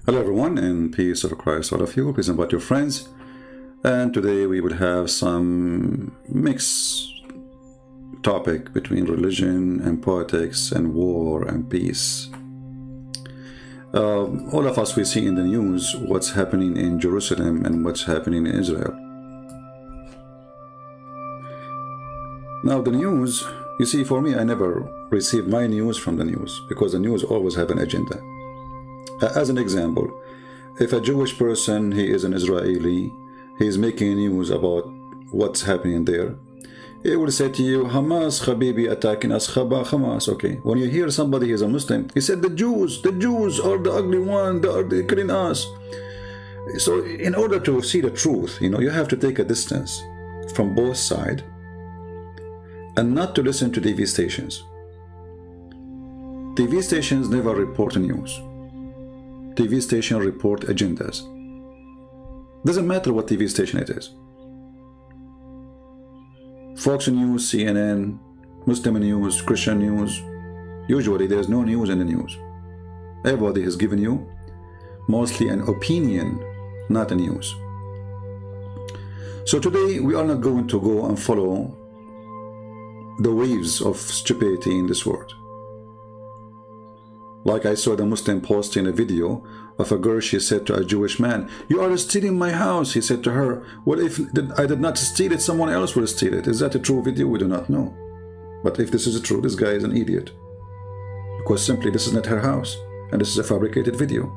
Hello everyone, and peace of Christ all of you, peace about your friends. And today we will have some mixed topic between religion and politics and war and peace. All of us, we see in the news what's happening in Jerusalem and what's happening in Israel. Now the news, you see, for me, I never receive my news from the news because the news always have an agenda. As an example, if a Jewish person, he is an Israeli, he is making news about what's happening there, he will say to you, Hamas, Habibi, attacking us, Hamas. Okay, when you hear somebody is a Muslim, he said the Jews are the ugly one, they're killing us. So in order to see the truth, you have to take a distance from both sides and not to listen to TV stations. TV stations never report news. TV station report agendas. Doesn't matter what TV station it is. Fox News, CNN, Muslim News, Christian News. Usually there's no news in the news. Everybody has given you mostly an opinion, not a news. So today we are not going to go and follow the waves of stupidity in this world. Like I saw the Muslim posting a video of a girl, she said to a Jewish man, "You are stealing my house." He said to her, "Well, if I did not steal it, someone else will steal it." Is that a true video? We do not know. But if this is true, this guy is an idiot. Because simply this is not her house, and this is a fabricated video.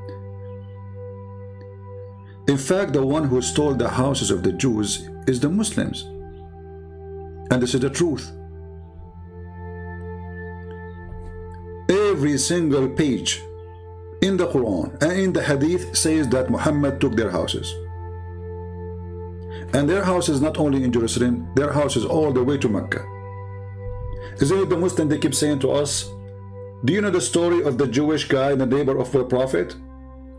In fact, the one who stole the houses of the Jews is the Muslims. And this is the truth. Every single page in the Quran and in the Hadith says that Muhammad took their houses. And their houses not only in Jerusalem, their houses all the way to Mecca. Isn't it the Muslim they keep saying to us, do you know the story of the Jewish guy, the neighbor of the Prophet,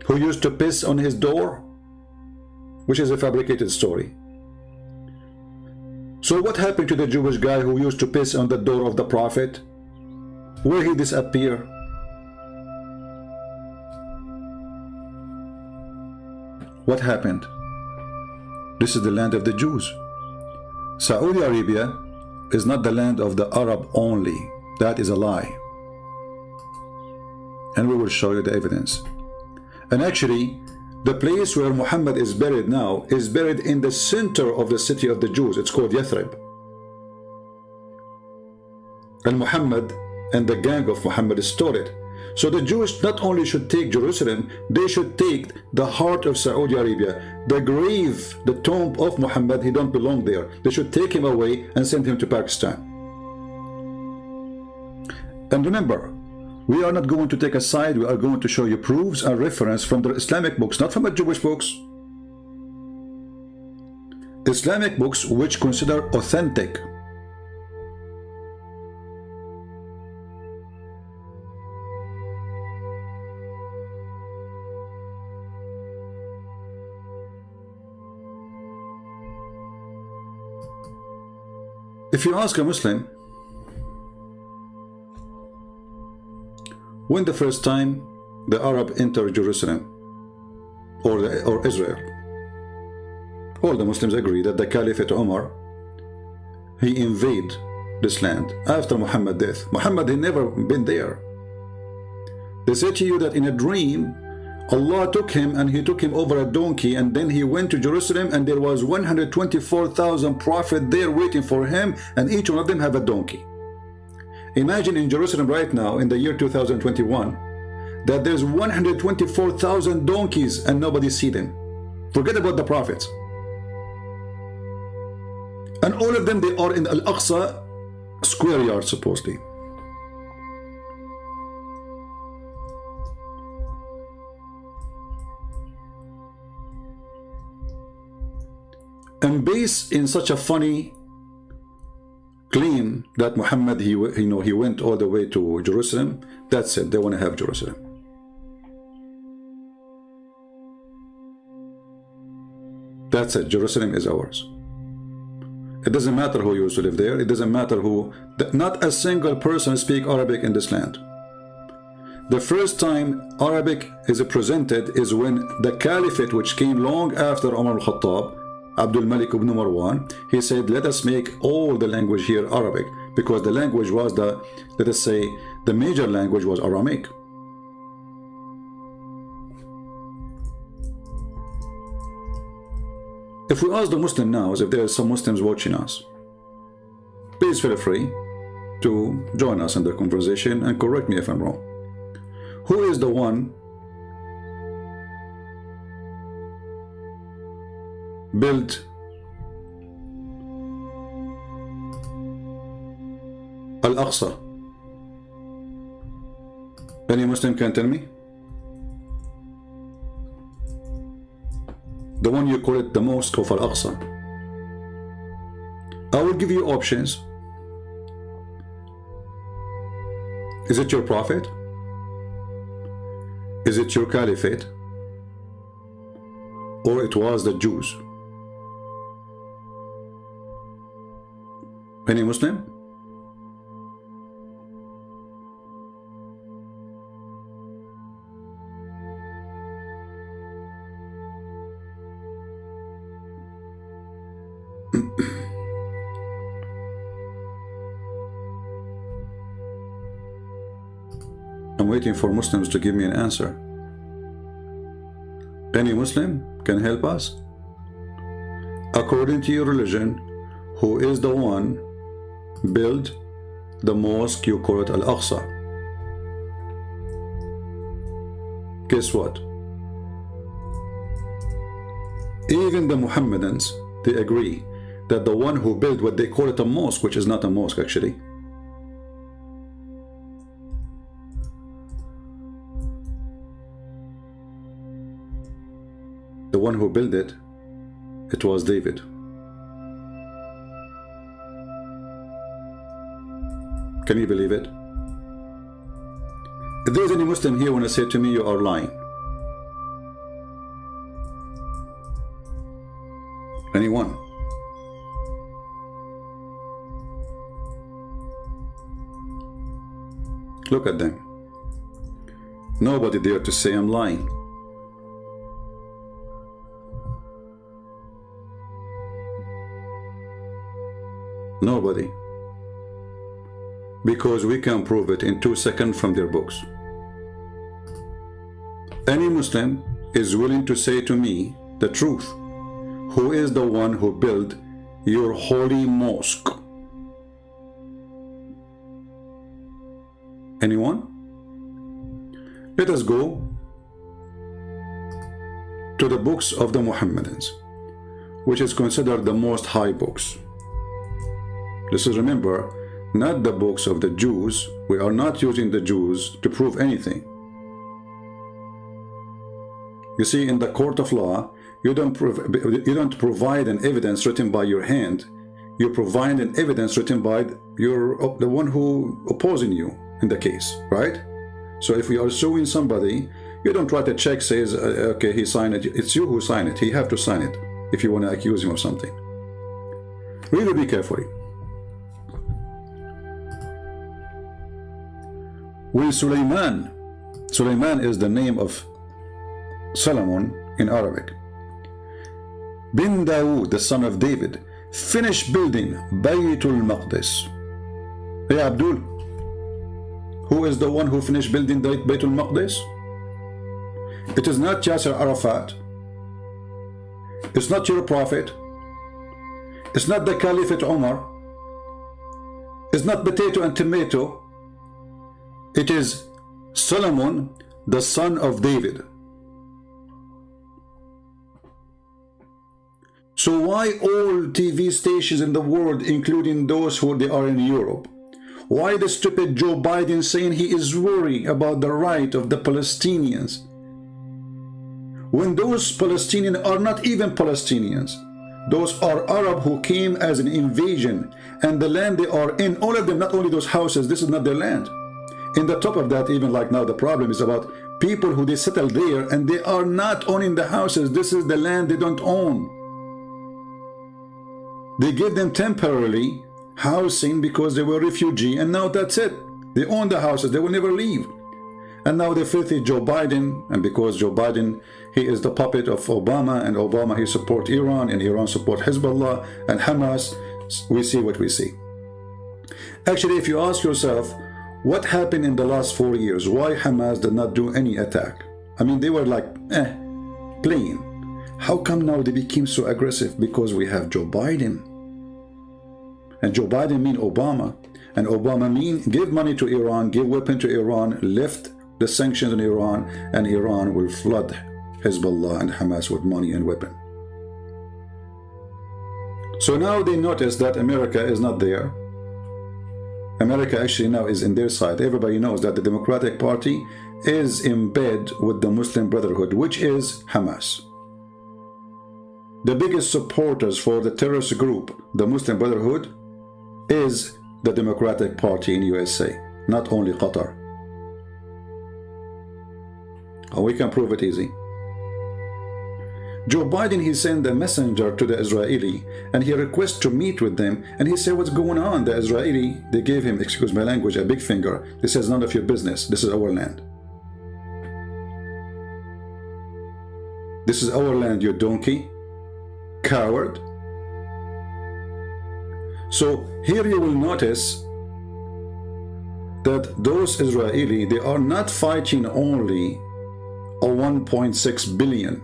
who used to piss on his door? Which is a fabricated story. So what happened to the Jewish guy who used to piss on the door of the Prophet? Where he disappear? What happened? This is the land of the Jews. Saudi Arabia is not the land of the Arab only. That is a lie. And we will show you the evidence. And actually, the place where Muhammad is buried now is buried in the center of the city of the Jews. It's called Yathrib. And Muhammad and the gang of Muhammad stole it. So the Jews not only should take Jerusalem, they should take the heart of Saudi Arabia, the grave, the tomb of Muhammad. He don't belong there. They should take him away and send him to Pakistan. And remember, we are not going to take a side. We are going to show you proofs and reference from the Islamic books, not from the Jewish books. Islamic books which consider authentic. If you ask a Muslim, when the first time the Arab entered Jerusalem or Israel, all the Muslims agree that the Caliphate Umar, he invaded this land after Muhammad's death. Muhammad had never been there. They say to you that in a dream, Allah took him and he took him over a donkey, and then he went to Jerusalem, and there was 124,000 prophets there waiting for him, and each one of them have a donkey. Imagine in Jerusalem right now in the year 2021 that there's 124,000 donkeys and nobody see them. Forget about the prophets. And all of them, they are in Al-Aqsa square yard supposedly. And based in such a funny claim that Muhammad, he went all the way to Jerusalem, that's it, they want to have Jerusalem. That's it, Jerusalem is ours. It doesn't matter who used to live there. It doesn't matter who, not a single person speak Arabic in this land. The first time Arabic is presented is when the caliphate, which came long after Umar al-Khattab, Abdul Malik ibn Marwan, he said, let us make all the language here Arabic, because the language was the, let us say, the major language was Aramaic. If we ask the Muslim now, if there are some Muslims watching us, please feel free to join us in the conversation and correct me if I'm wrong. Who is the one built Al-Aqsa? Any Muslim can tell me? The one you call it the Mosque of Al-Aqsa. I will give you options. Is it your prophet? Is it your caliphate? Or it was the Jews? Any Muslim? I'm waiting for Muslims to give me an answer. Any Muslim can help us? According to your religion, who is the one built the mosque you call it Al-Aqsa? Guess what? Even the Muhammadans, they agree that the one who built what they call it a mosque, which is not a mosque actually, the one who built it, it was David. Can you believe it? If there's any Muslim here want to say to me you are lying. Anyone? Look at them. Nobody dare to say I'm lying. Nobody. Because we can prove it in 2 seconds from their books. Any Muslim is willing to say to me the truth. Who is the one who built your holy mosque? Anyone? Let us go to the books of the Muhammadans, which is considered the most high books. This is, remember, not the books of the Jews. We are not using the Jews to prove anything. You see, in the court of law, you don't provide an evidence written by your hand. You provide an evidence written by the one who opposing you in the case, right? So if we are suing somebody, you don't write a check says, okay, he signed it. It's you who signed it. He have to sign it if you want to accuse him of something. Really be careful. Will Sulaiman is the name of Solomon in Arabic, bin Dawood, the son of David, finished building Baytul Maqdis. Hey Abdul, who is the one who finished building Baytul Maqdis? It is not Yasser Arafat. It's not your prophet. It's not the Caliphate Umar. It's not potato and tomato. It is Solomon, the son of David. So why all TV stations in the world, including those who they are in Europe, why the stupid Joe Biden saying he is worried about the right of the Palestinians, when those Palestinians are not even Palestinians? Those are Arab who came as an invasion, and the land they are in, all of them, not only those houses, this is not their land. In the top of that, even like now, the problem is about people who they settle there and they are not owning the houses. This is the land they don't own. They give them temporarily housing because they were refugee, and now that's it. They own the houses, they will never leave. And now the filthy Joe Biden, and because Joe Biden, he is the puppet of Obama, and Obama, he support Iran, and Iran support Hezbollah and Hamas, we see what we see. Actually, if you ask yourself, what happened in the last 4 years? Why Hamas did not do any attack? I mean, they were like, playing. How come now they became so aggressive? Because we have Joe Biden. And Joe Biden mean Obama. And Obama mean give money to Iran, give weapon to Iran, lift the sanctions on Iran, and Iran will flood Hezbollah and Hamas with money and weapon. So now they notice that America is not there. America actually now is in their side. Everybody knows that the Democratic Party is in bed with the Muslim Brotherhood, which is Hamas. The biggest supporters for the terrorist group, the Muslim Brotherhood, is the Democratic Party in USA, not only Qatar. And we can prove it easy. Joe Biden, he sent a messenger to the Israeli and he requests to meet with them, and he said, what's going on? The Israeli, they gave him, excuse my language, a big finger. He says, none of your business. This is our land. This is our land, you donkey, coward. So here you will notice that those Israeli, they are not fighting only a 1.6 billion.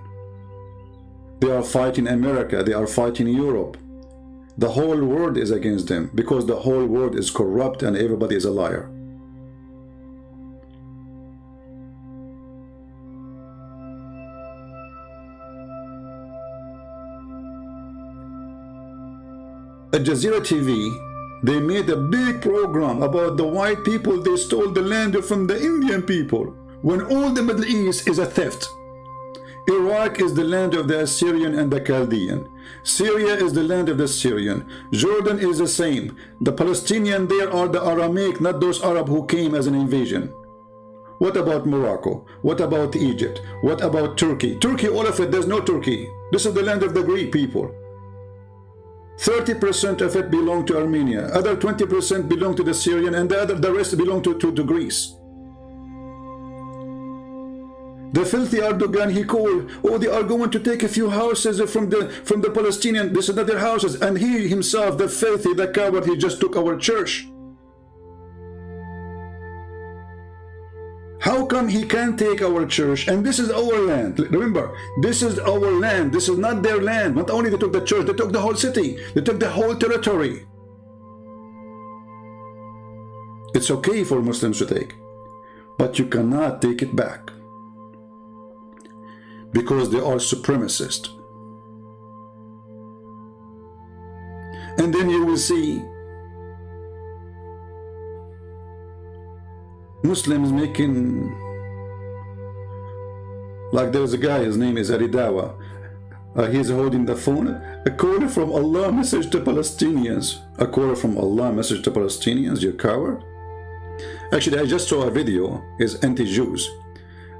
They are fighting America, they are fighting Europe. The whole world is against them because the whole world is corrupt and everybody is a liar. At Jazeera TV, they made a big program about the white people. They stole the land from the Indian people, when all the Middle East is a theft. Iraq is the land of the Assyrian and the Chaldean. Syria is the land of the Syrian. Jordan is the same. The Palestinians there are the Aramaic, not those Arab who came as an invasion. What about Morocco? What about Egypt? What about Turkey? Turkey, all of it, there's no Turkey. This is the land of the Greek people. 30% of it belong to Armenia. Other 20% belong to the Syrian, and the rest belong to Greece. The filthy Erdogan, he called, oh, they are going to take a few houses from the Palestinian. This is not their houses. And he himself, the filthy, the coward, he just took our church. How come he can't take our church? And this is our land. Remember, this is our land. This is not their land. Not only they took the church, they took the whole city. They took the whole territory. It's okay for Muslims to take, but you cannot take it back, because they are supremacist. And then you will see Muslims making, like there's a guy, his name is Aridawa. He's holding the phone. A call from Allah, message to Palestinians. A call from Allah, message to Palestinians, you coward. Actually, I just saw a video, is anti-Jews.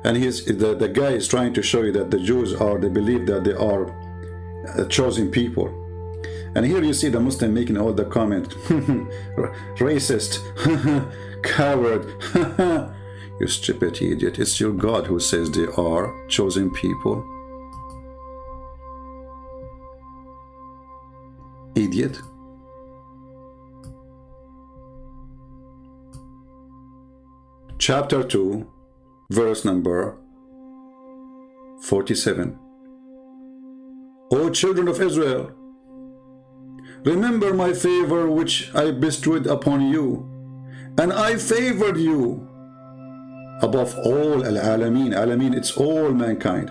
And the guy is trying to show you that the Jews they believe that they are chosen people. And here you see the Muslim making all the comment, racist, coward, you stupid idiot. It's your God who says they are chosen people. Idiot. Chapter 2, verse number 47. O children of Israel, remember my favor which I bestowed upon you, and I favored you above all al-alamin. Alamin, it's all mankind.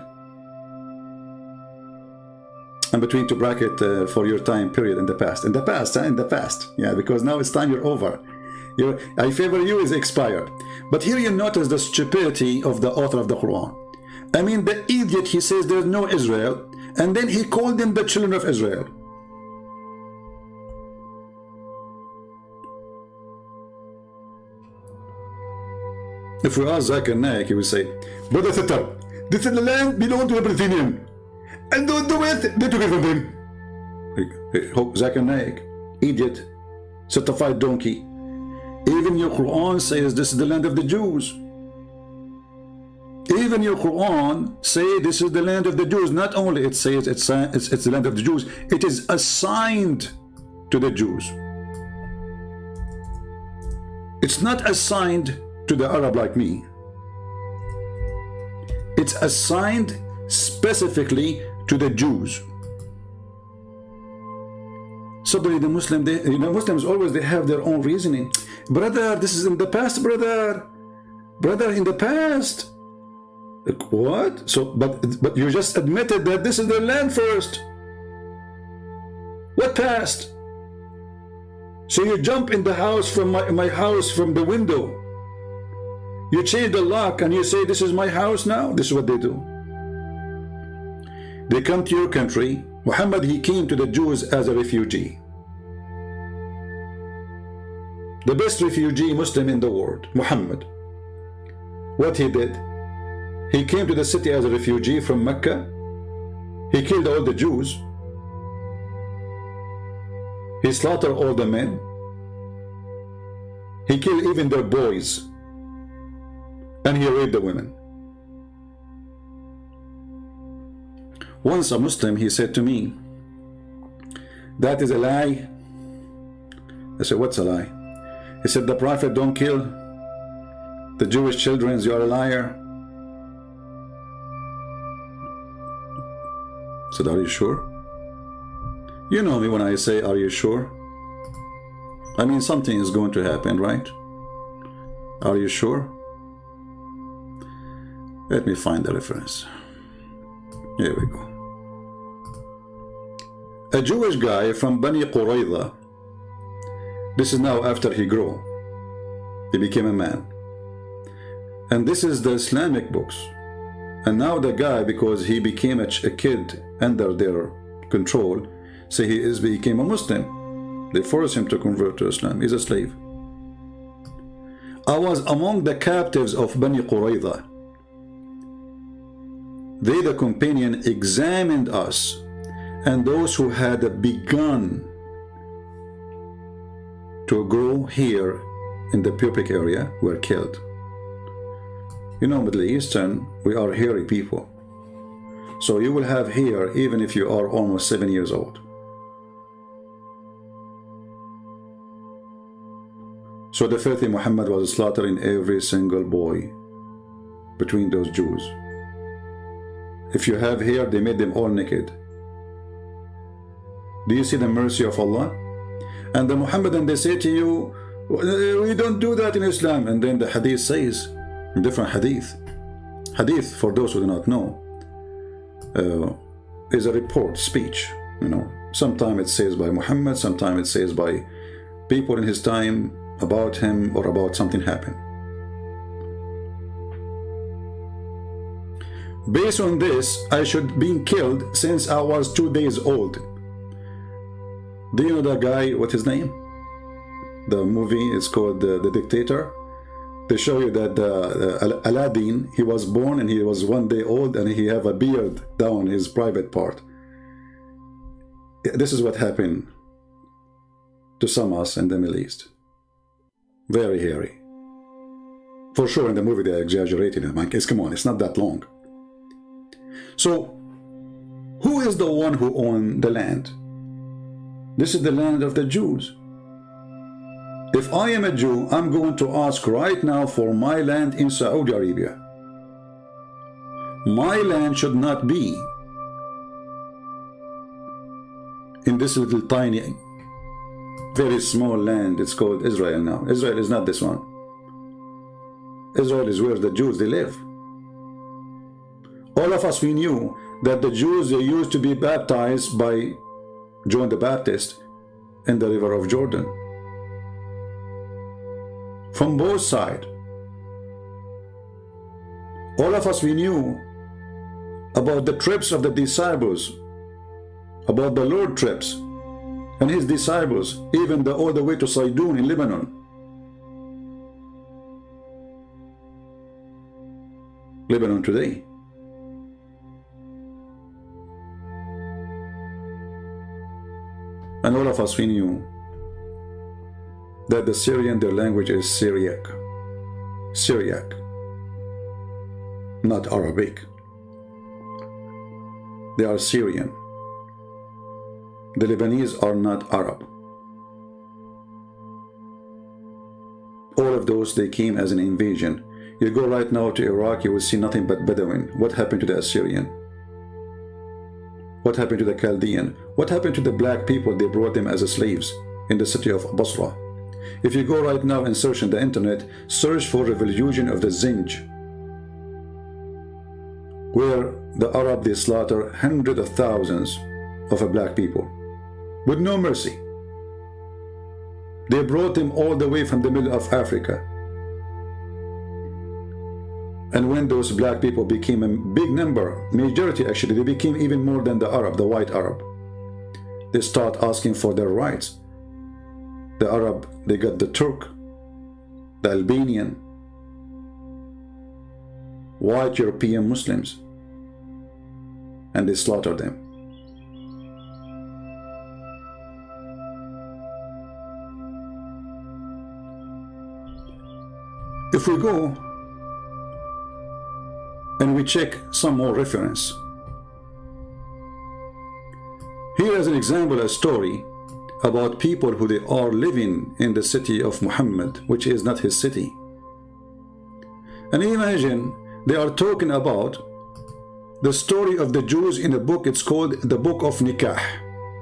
And between two bracket for your time period in the past. In the past, in the past. Yeah, because now it's time you're over. I favor you is expired. But here you notice the stupidity of the author of the Quran. I mean, the idiot, he says there's no Israel, and then he called them the children of Israel. If we ask Zakir Naik, he will say, Brother Sitter, this is the land belong to the Palestinian, and the West, they took it from them. Zakir Naik, idiot, certified donkey. Even your Quran says this is the land of the Jews. Even your Quran say this is the land of the Jews. Not only it says it's the land of the Jews, it is assigned to the Jews. It's not assigned to the Arab like me. It's assigned specifically to the Jews. Suddenly the Muslims always they have their own reasoning. Brother, this is in the past, brother. Brother, in the past. Like, what? So, but you just admitted that this is their land first. What past? So you jump in the house from my house from the window. You change the lock and you say, this is my house now? This is what they do. They come to your country. Muhammad, he came to the Jews as a refugee. The best refugee Muslim in the world, Muhammad. What he did? He came to the city as a refugee from Mecca. He killed all the Jews. He slaughtered all the men. He killed even their boys. And he raped the women. Once a Muslim, he said to me, that is a lie. I said, what's a lie? He said, the Prophet don't kill the Jewish children. You are a liar. I said, are you sure? You know me when I say, are you sure? I mean, something is going to happen, right? Are you sure? Let me find the reference. Here we go. A Jewish guy from Bani Qurayza. This is now after he grew. He became a man. And this is the Islamic books. And now the guy, because he became a kid under their control, so he became a Muslim. They forced him to convert to Islam. He's a slave. I was among the captives of Bani Qurayza. They, the companion, examined us, and those who had begun to grow here in the pubic area were killed. You know, Middle Eastern, we are hairy people. So you will have hair even if you are almost 7 years old. So the filthy Muhammad was slaughtering every single boy between those Jews. If you have hair, they made them all naked. Do you see the mercy of Allah? And the Muhammadan, they say to you, we don't do that in Islam. And then the hadith says, different hadith. Hadith, for those who do not know, is a report, speech. You know, sometimes it says by Muhammad, sometimes it says by people in his time about him or about something happened. Based on this, I should be killed since I was 2 days old. Do you know that guy, what's his name? The movie is called The Dictator. They show you that Aladdin, he was born and he was 1 day old and he have a beard down his private part. This is what happened to some of us in the Middle East. Very hairy. For sure in the movie they exaggerated it. Come on, it's not that long. So, who is the one who owned the land? This is the land of the Jews. If I am a Jew, I'm going to ask right now for my land in Saudi Arabia. My land should not be in this little tiny, very small land. It's called Israel now. Israel is not this one. Israel is where the Jews, they live. All of us, we knew that the Jews, they used to be baptized by John the Baptist in the river of Jordan. From both sides. All of us, we knew about the trips of the disciples, about the Lord trips and his disciples, even all the way to Sidon in Lebanon. Lebanon today. And all of us, we knew that the Syrian, their language is Syriac. Syriac. not Arabic. They are Syrian. The Lebanese are not Arab. All of those, they came as an invasion. You go right now to Iraq, you will see nothing but Bedouin. What happened to the Assyrian? What happened to the Chaldean? What happened to the black people? They brought them as slaves in the city of Basra. If you go right now and search on the internet, search for revolution of the Zinj, where the Arab, they slaughter hundreds of thousands of black people with no mercy. They brought them all the way from the middle of Africa. And when those black people became a big number, majority actually, they became even more than the Arab, the white Arab. They start asking for their rights. The Arab, they got the Turk, the Albanian, white European Muslims, and they slaughtered them. If we go and we check some more reference, here is an example, a story about people who they are living in the city of Muhammad, which is not his city. And imagine they are talking about the story of the Jews in a book. It's called the Book of Nikah.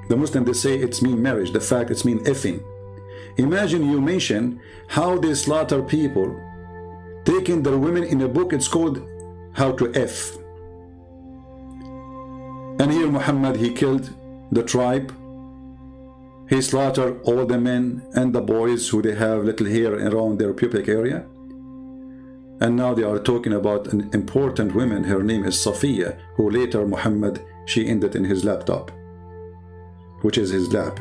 The Muslims, they say it's mean marriage. The fact it's mean effing. Imagine you mention how they slaughter people, taking their women in a book. It's called How to F. And here Muhammad, he killed the tribe. He slaughtered all the men and the boys who they have little hair around their pubic area. And now they are talking about an important woman. Her name is Safiya, who later Muhammad, she ended in his laptop, which is his lap.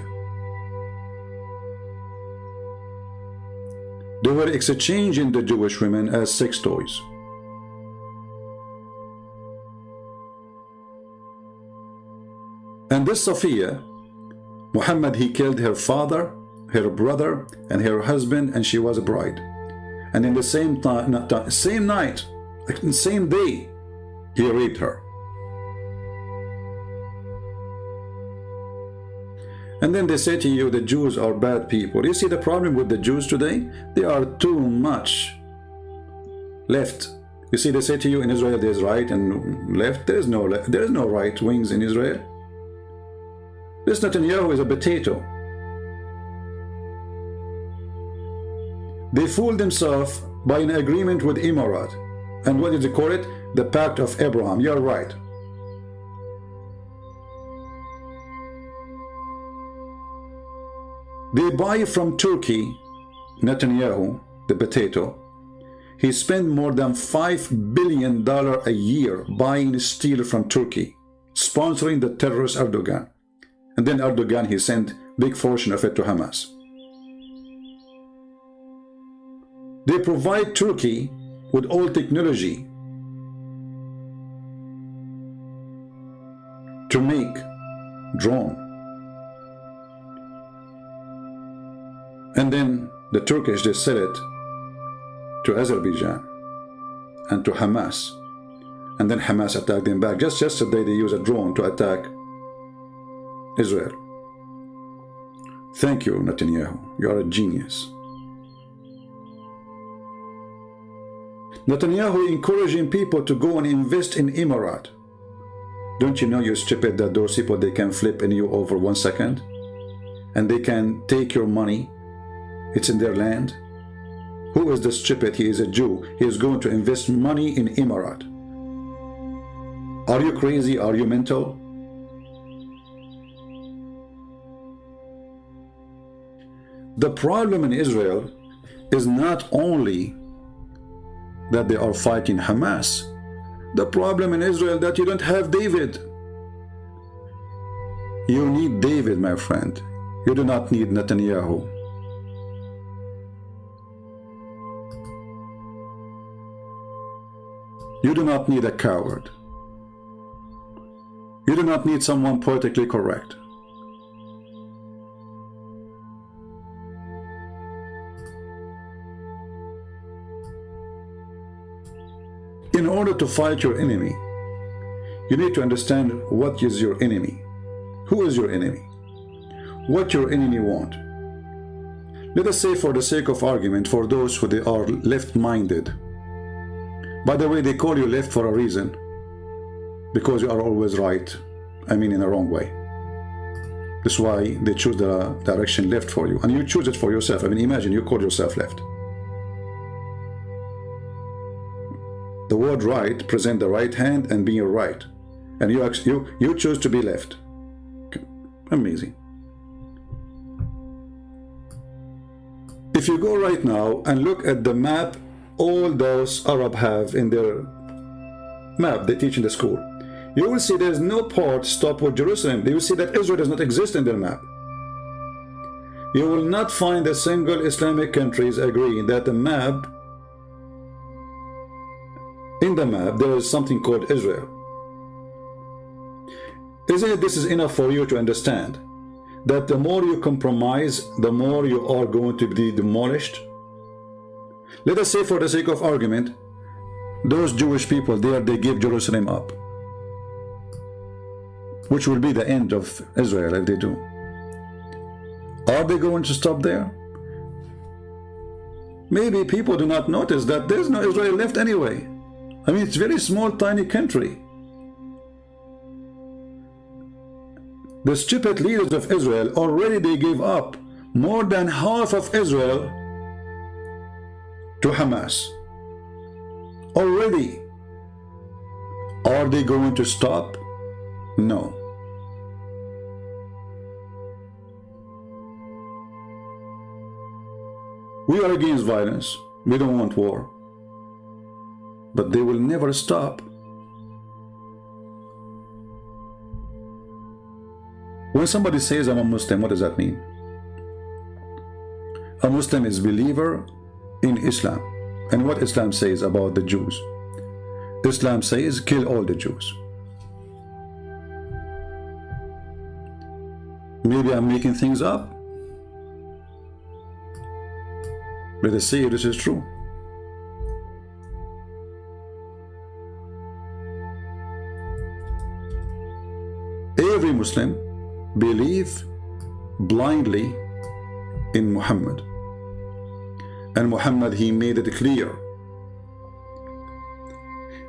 They were exchanging the Jewish women as sex toys. And this Safiya, Muhammad, he killed her father, her brother, and her husband, and she was a bride. And in the same night, same day, he raped her. And then they say to you, the Jews are bad people. You see the problem with the Jews today? They are too much left. You see, they say to you, in Israel there's right and left. There is no right wings in Israel. This Netanyahu is a potato. They fooled themselves by an agreement with Emirat. And what did they call it? The Pact of Abraham. You're right. They buy from Turkey, Netanyahu, the potato. He spent more than $5 billion a year buying steel from Turkey, sponsoring the terrorist Erdogan. And then Erdogan, he sent big portion of it to Hamas. They provide Turkey with all technology to make drone. And then the Turkish, they sell it to Azerbaijan and to Hamas. And then Hamas attacked them back. Just yesterday they used a drone to attack Israel. Thank you, Netanyahu. You are a genius. Netanyahu encouraging people to go and invest in Emirat. Don't you know, you stupid, that those people, they can flip in you over 1 second? And they can take your money. It's in their land. Who is the stupid? He is a Jew. He is going to invest money in Emirat. Are you crazy? Are you mental? The problem in Israel is not only that they are fighting Hamas. The problem in Israel that you don't have David. You need David, my friend. You do not need Netanyahu. You do not need a coward. You do not need someone politically correct. In order to fight your enemy, you need to understand what is your enemy. Who is your enemy? What your enemy want? Let us say, for the sake of argument, for those who they are left-minded. By the way, they call you left for a reason, because you are always right. I mean, in a wrong way. That's why they choose the direction left for you, and you choose it for yourself. I mean, imagine you call yourself left. The word right present the right hand and being right, and you choose to be left. Amazing. If you go right now and look at the map all those Arab have in their map they teach in the school, you will see there's no part stop with Jerusalem. You will see that Israel does not exist in their map. You will not find a single Islamic countries agree that the map, in the map there is something called Israel. Isn't it this is enough for you to understand that the more you compromise, the more you are going to be demolished? Let us say, for the sake of argument, those Jewish people there, they give Jerusalem up, which will be the end of Israel if they do. Are they going to stop there? Maybe people do not notice that there's no Israel left anyway. I mean, it's a very small, tiny country. The stupid leaders of Israel already they gave up more than half of Israel to Hamas. Already. Are they going to stop? No. We are against violence. We don't want war. But they will never stop. When somebody says I'm a Muslim, what does that mean? A Muslim is a believer in Islam. And what Islam says about the Jews? Islam says kill all the Jews. Maybe I'm making things up. Let us see if this is true. Every Muslim believe blindly in Muhammad, and Muhammad, he made it clear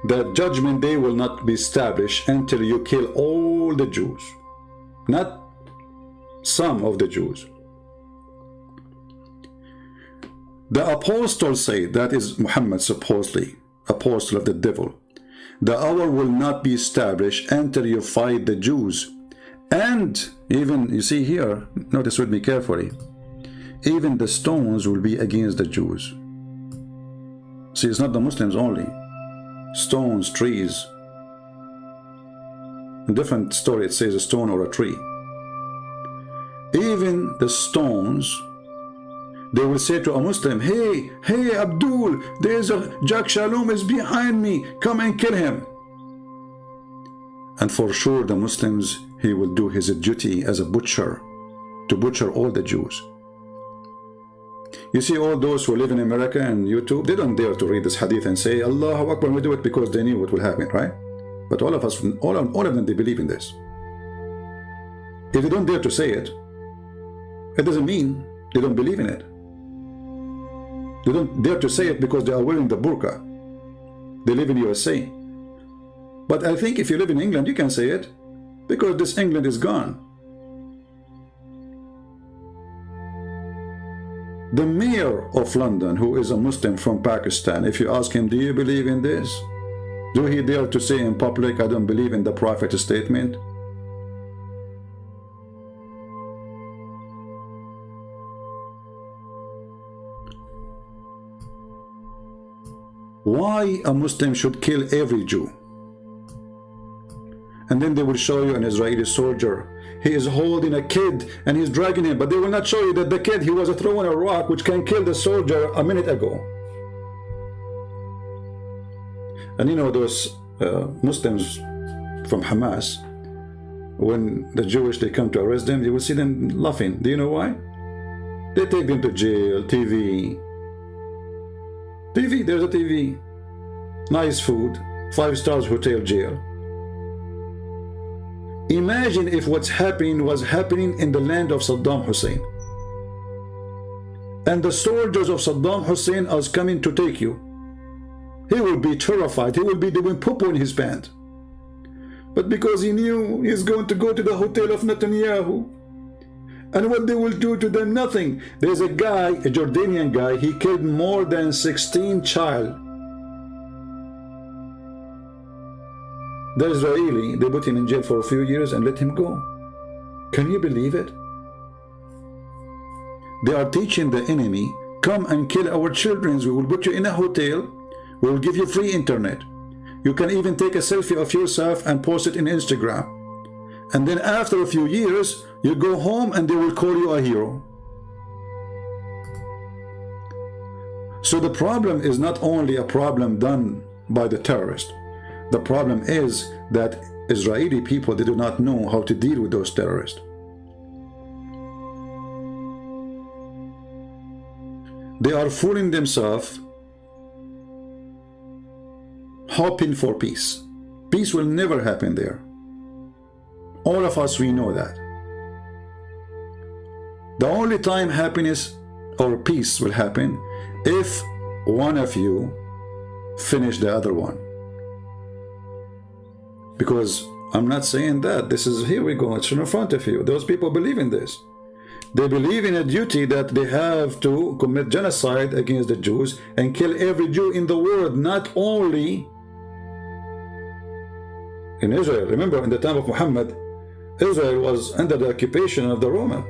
that judgment day will not be established until you kill all the Jews, not some of the Jews. The apostle said, that is Muhammad supposedly, apostle of the devil, the hour will not be established until you fight the Jews. And even, you see here, notice with me carefully, even the stones will be against the Jews. See, it's not the Muslims only. Stones, trees. In different story it says a stone or a tree. Even the stones, they will say to a Muslim, hey Abdul, there's a Jack Shalom is behind me, come and kill him. And for sure the Muslims, he will do his duty as a butcher, to butcher all the Jews. You see, all those who live in America and YouTube, they don't dare to read this hadith and say Allahu Akbar. We do it because they knew what will happen, right? But all of us, all of them, they believe in this. If they don't dare to say it, it doesn't mean they don't believe in it. They don't dare to say it because they are wearing the burqa. They live in USA. But I think if you live in England, you can say it, because this England is gone. The mayor of London, who is a Muslim from Pakistan, if you ask him, do you believe in this? Do he dare to say in public, I don't believe in the Prophet's statement? Why a Muslim should kill every Jew? And then they will show you an Israeli soldier. He is holding a kid and he's dragging him, but they will not show you that the kid, he was throwing a rock which can kill the soldier a minute ago. And you know those Muslims from Hamas, when the Jewish, they come to arrest them, you will see them laughing. Do you know why? They take them to jail, TV, there's a TV, nice food, 5-star hotel jail. Imagine if what's happening was happening in the land of Saddam Hussein, and the soldiers of Saddam Hussein are coming to take you. He will be terrified. He will be doing poo-poo in his pants. But because he knew he's going to go to the hotel of Netanyahu, and what they will do to them, nothing. There's a guy, a Jordanian guy, he killed more than 16 child. The Israeli, they put him in jail for a few years and let him go. Can you believe it? They are teaching the enemy, come and kill our children. We will put you in a hotel. We will give you free internet. You can even take a selfie of yourself and post it in Instagram. And then after a few years, you go home and they will call you a hero. So the problem is not only a problem done by the terrorist. The problem is that Israeli people, they do not know how to deal with those terrorists. They are fooling themselves, hoping for peace. Peace will never happen there. All of us, we know that. The only time happiness or peace will happen if one of you finish the other one. Because I'm not saying that. This is, here we go, it's in front of you. Those people believe in this. They believe in a duty that they have to commit genocide against the Jews and kill every Jew in the world, not only in Israel. Remember, in the time of Muhammad, Israel was under the occupation of the Roman.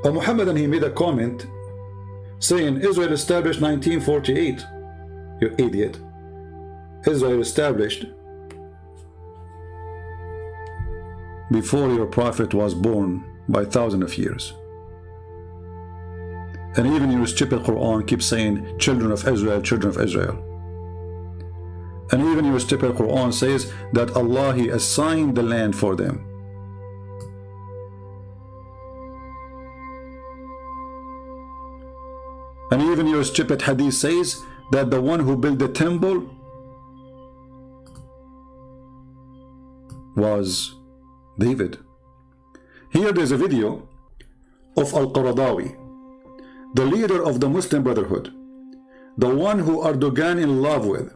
Muhammad, and he made a comment saying Israel established 1948. You idiot. Israel established before your prophet was born by thousands of years. And even your stupid Quran keeps saying children of Israel, children of Israel. And even your stupid Quran says that Allah, He assigned the land for them. And even your stupid hadith says that the one who built the temple was David. Here there's a video of Al-Qaradawi, the leader of the Muslim Brotherhood, the one who Erdogan in love with.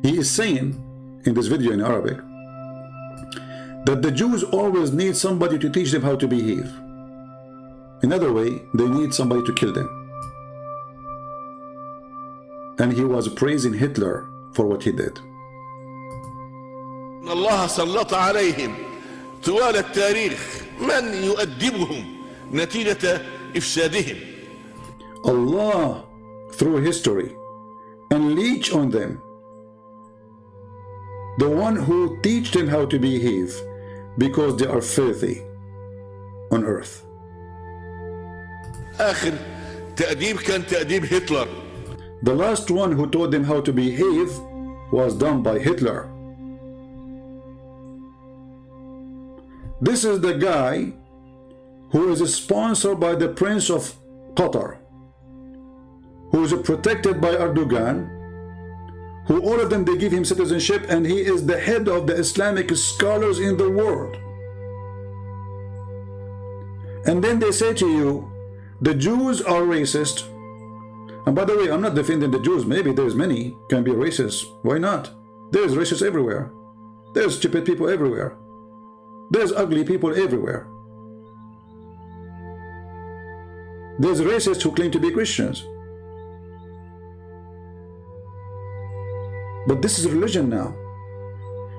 He is saying in this video in Arabic that the Jews always need somebody to teach them how to behave. In other way, they need somebody to kill them. And he was praising Hitler for what he did. الله سلط عليهم طوال التاريخ من يؤدبهم نتيجة إفسادهم. Allah, through history, unleash on them the one who teach them how to behave, because they are filthy on earth. آخر تأديب كان تأديب هتلر. The last one who taught them how to behave was done by Hitler. This is the guy who is sponsored by the Prince of Qatar, who is protected by Erdogan, who all of them, they give him citizenship, and he is the head of the Islamic scholars in the world. And then they say to you, the Jews are racist. And by the way, I'm not defending the Jews. Maybe there's many can be racist. Why not? There's racists everywhere. There's stupid people everywhere. There's ugly people everywhere. There's racists who claim to be Christians. But this is religion now.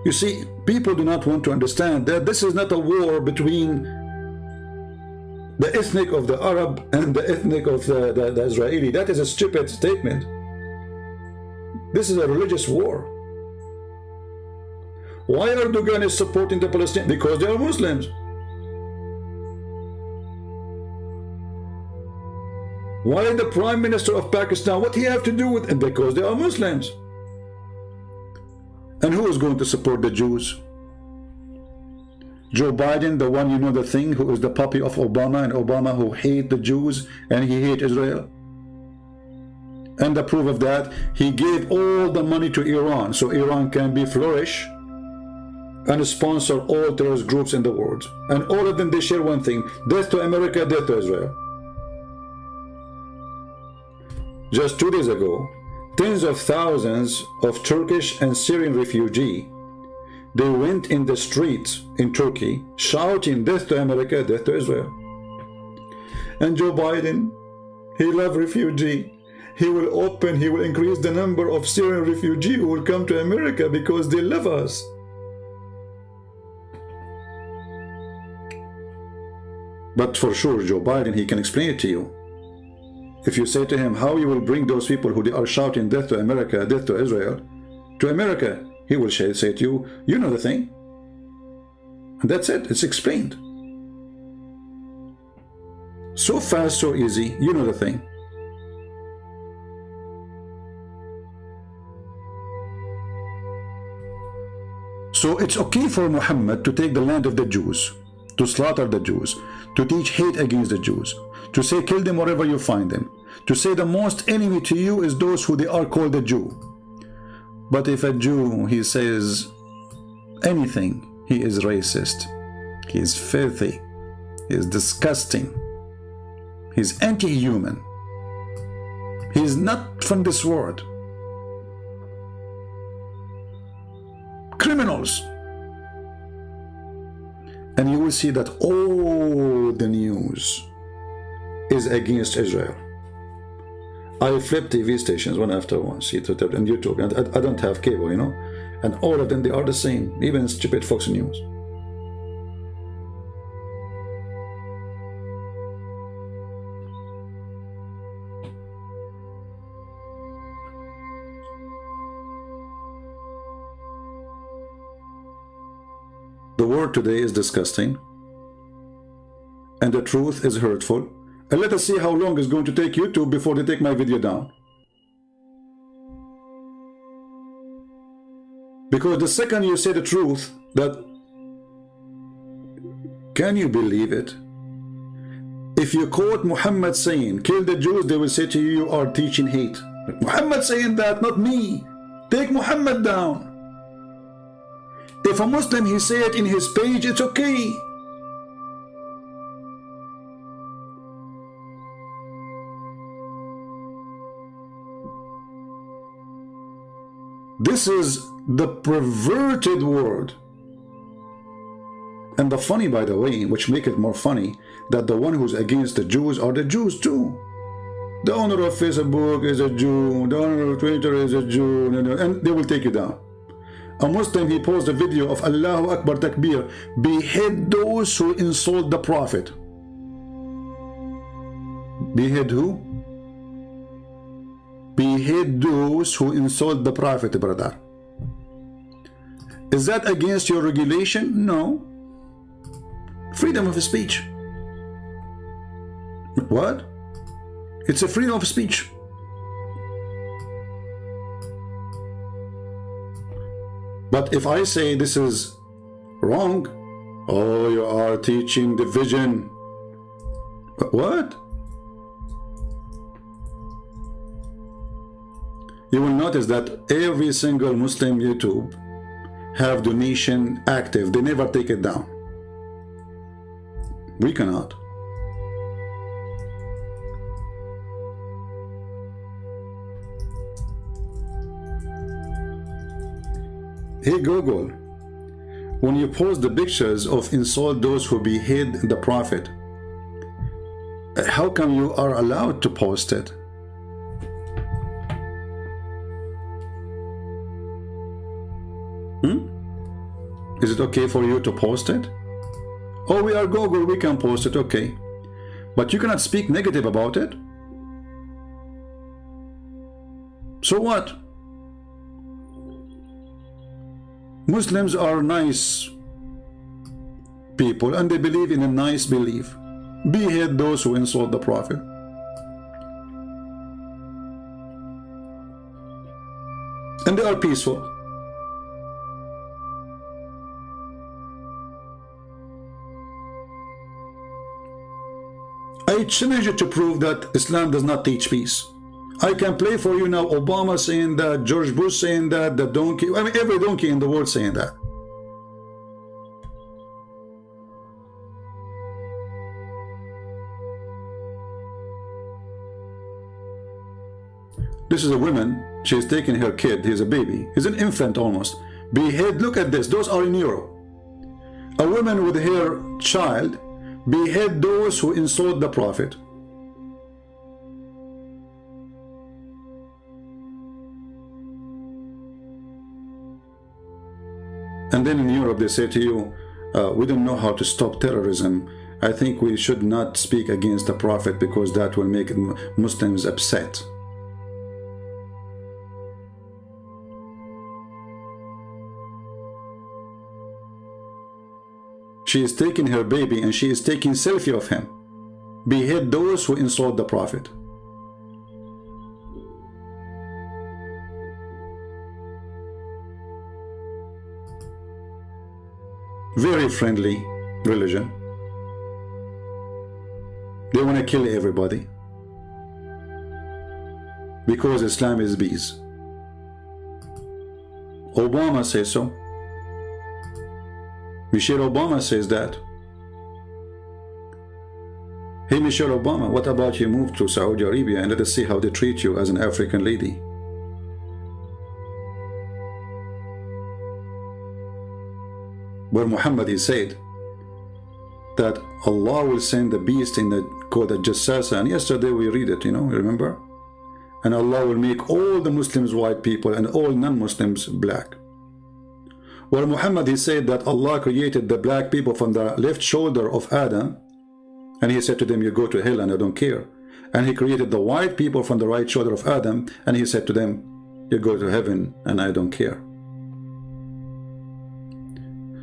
You see, people do not want to understand that this is not a war between the ethnic of the Arab and the ethnic of the Israeli. That is a stupid statement. This is a religious war. Why Erdogan is supporting the Palestinians? Because they are Muslims. Why the Prime Minister of Pakistan? What he have to do with it? Because they are Muslims. And who is going to support the Jews? Joe Biden, the one, you know, the thing, who is the puppy of Obama, and Obama who hate the Jews and he hate Israel. And the proof of that, he gave all the money to Iran so Iran can be flourish and sponsor all terrorist groups in the world. And all of them, they share one thing: death to America, death to Israel. Just 2 days ago, tens of thousands of Turkish and Syrian refugees, they went in the streets in Turkey shouting death to America, death to Israel. And Joe Biden, he loves refugees. He will increase the number of Syrian refugees who will come to America because they love us. But for sure, Joe Biden, he can explain it to you. If you say to him how you will bring those people who are shouting death to America, death to Israel, to America, he will say to you, you know the thing. And that's it, it's explained. So fast, so easy, you know the thing. So it's okay for Muhammad to take the land of the Jews, to slaughter the Jews, to teach hate against the Jews, to say kill them wherever you find them, to say the most enemy to you is those who they are called a Jew. But if a Jew, he says anything, he is racist, he is filthy, he is disgusting, he is anti-human, he is not from this world. Criminals. And you will see that all the news is against Israel. I flip TV stations one after one, see it on YouTube, and I don't have cable, you know, and all of them, they are the same, even stupid Fox News. The word today is disgusting, and the truth is hurtful. And let us see how long it's going to take YouTube before they take my video down. Because the second you say the truth, that, can you believe it? If you quote Muhammad saying, kill the Jews, they will say to you, you are teaching hate. Muhammad saying that, not me. Take Muhammad down. If a Muslim, he say it in his page, it's okay. This is the perverted world. And the funny, by the way, which make it more funny, that the one who's against the Jews are the Jews too. The owner of Facebook is a Jew, the owner of Twitter is a Jew, and they will take you down. A Muslim, he posted a video of Allahu Akbar Takbir, behead those who insult the Prophet. Behead who? Behead those who insult the Prophet, brother. Is that against your regulation? No. Freedom of speech. What? It's a freedom of speech. But if I say this is wrong, oh, you are teaching division. What? You will notice that every single Muslim YouTube have donation active. They never take it down. We cannot. Hey Google, when you post the pictures of insult those who behead the Prophet, how come you are allowed to post it? Is it okay for you to post it? Oh, we are Google, we can post it, okay. But you cannot speak negative about it. So what? Muslims are nice people and they believe in a nice belief. Behead those who insult the Prophet. And they are peaceful. I challenge you to prove that Islam does not teach peace. I can play for you now Obama saying that, George Bush saying that, the donkey, I mean every donkey in the world saying that. This is a woman, she's taking her kid, he's a baby, he's an infant almost. Behead, look at this, those are in Europe. A woman with her child behead those who insult the Prophet. And then in Europe they say to you, we don't know how to stop terrorism. I think we should not speak against the Prophet because that will make Muslims upset. She is taking her baby and she is taking selfie of him. Behead those who insult the Prophet. Very friendly religion. They want to kill everybody because Islam is bees. Obama says so. Michelle Obama says that. Hey Michelle Obama, what about you move to Saudi Arabia and let us see how they treat you as an African lady? Where Muhammad he said that Allah will send the beast in the called the Jassasa, and yesterday we read it, you know, remember? And Allah will make all the Muslims white people and all non-Muslims black. Where Muhammad he said that Allah created the black people from the left shoulder of Adam, and he said to them, you go to hell and I don't care. And he created the white people from the right shoulder of Adam, and he said to them, you go to heaven and I don't care.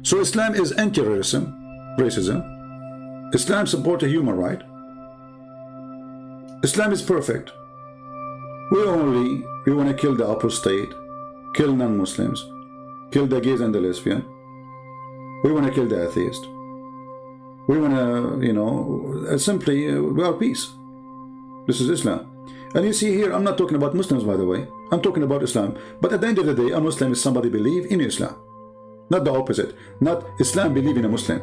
So Islam is anti-racism. Islam supports a human right. Islam is perfect. We want to kill the apostate, kill non-Muslims, kill the gays and the lesbian. We want to kill the atheist. We want to, you know, simply we are peace. This is Islam. And you see here, I'm not talking about Muslims, by the way. I'm talking about Islam. But at the end of the day, a Muslim is somebody believe in Islam. Not the opposite. Not Islam believe in a Muslim.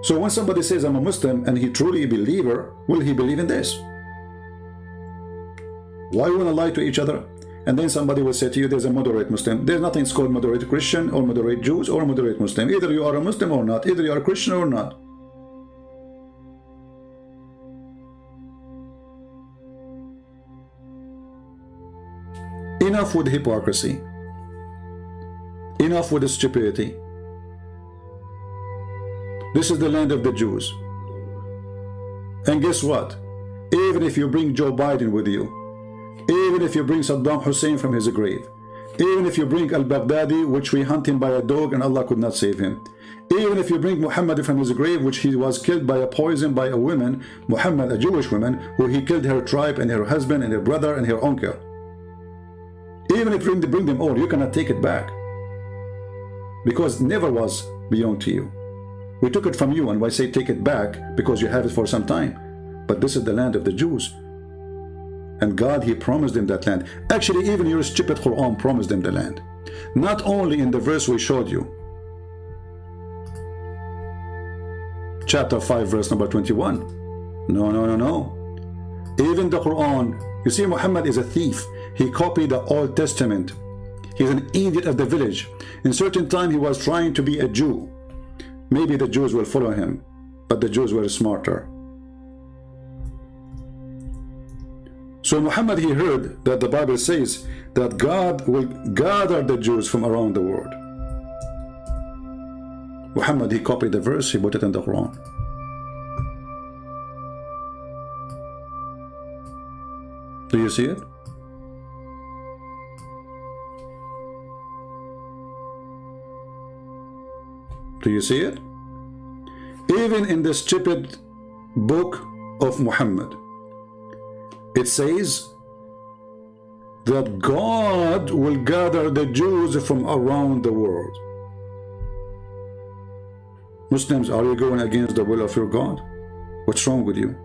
So when somebody says I'm a Muslim and he truly a believer, will he believe in this? Why want to lie to each other? And then somebody will say to you, there's a moderate Muslim. There's nothing called moderate Christian or moderate Jews or moderate Muslim. Either you are a Muslim or not. Either you are a Christian or not. Enough with hypocrisy. Enough with the stupidity. This is the land of the Jews. And guess what? Even if you bring Joe Biden with you, even if you bring Saddam Hussein from his grave, even if you bring al-Baghdadi, which we hunt him by a dog and Allah could not save him, even if you bring Muhammad from his grave, which he was killed by a poison by a woman, Muhammad, a Jewish woman, who he killed her tribe and her husband and her brother and her uncle. Even if you bring them all, you cannot take it back. Because never was belong to you. We took it from you, and why say take it back? Because you have it for some time. But this is the land of the Jews. And God, he promised them that land. Actually, even your stupid Quran promised them the land. Not only in the verse we showed you. Chapter 5, verse number 21. No. Even the Quran, you see, Muhammad is a thief. He copied the Old Testament. He's an idiot of the village. In certain time he was trying to be a Jew. Maybe the Jews will follow him, but the Jews were smarter. So Muhammad, he heard that the Bible says that God will gather the Jews from around the world. Muhammad, he copied the verse, he put it in the Quran. Do you see it? Do you see it? Even in the stupid book of Muhammad, it says that God will gather the Jews from around the world. Muslims, are you going against the will of your God? What's wrong with you?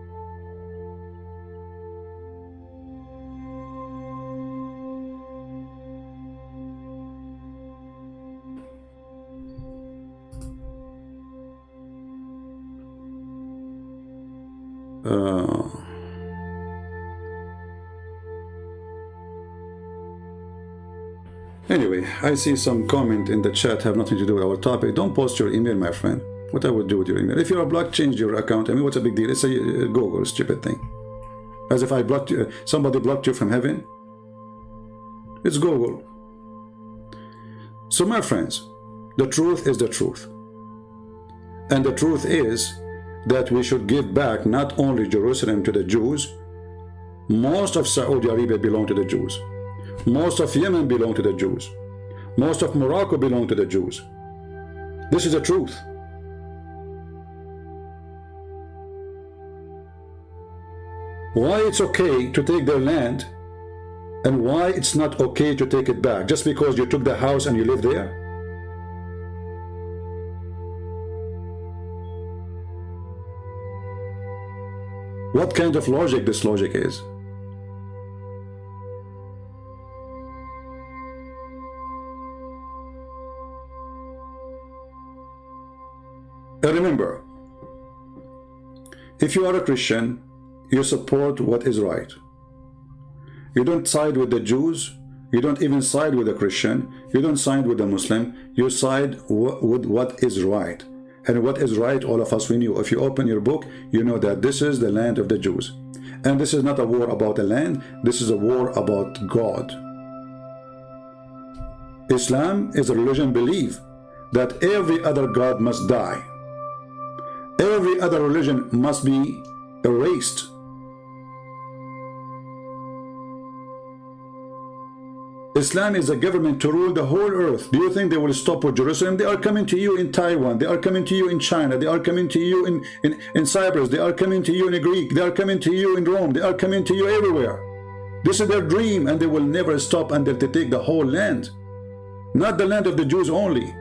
Anyway, I see some comment in the chat have nothing to do with our topic. Don't post your email, my friend. What I would do with your email? If you're blocked, change your account. I mean, what's a big deal? It's a Google stupid thing. As if I blocked you, somebody blocked you from heaven. It's Google. So my friends, the truth is the truth. And the truth is that we should give back not only Jerusalem to the Jews. Most of Saudi Arabia belong to the Jews. Most of Yemen belong to the Jews. Most of Morocco belong to the Jews. This is the truth. Why it's okay to take their land and why it's not okay to take it back just because you took the house and you live there? What kind of logic this logic is? And remember, if you are a Christian, you support what is right. You don't side with the Jews. You don't even side with the Christian. You don't side with the Muslim. You side with what is right. And what is right, all of us we knew. If you open your book, you know that this is the land of the Jews. And this is not a war about the land. This is a war about God. Islam is a religion belief that every other God must die. Every other religion must be erased. Islam is a government to rule the whole earth. Do you think they will stop with Jerusalem? They are coming to you in Taiwan. They are coming to you in China. They are coming to you in Cyprus. They are coming to you in Greek. They are coming to you in Rome. They are coming to you everywhere. This is their dream, and they will never stop until they take the whole land. Not the land of the Jews only.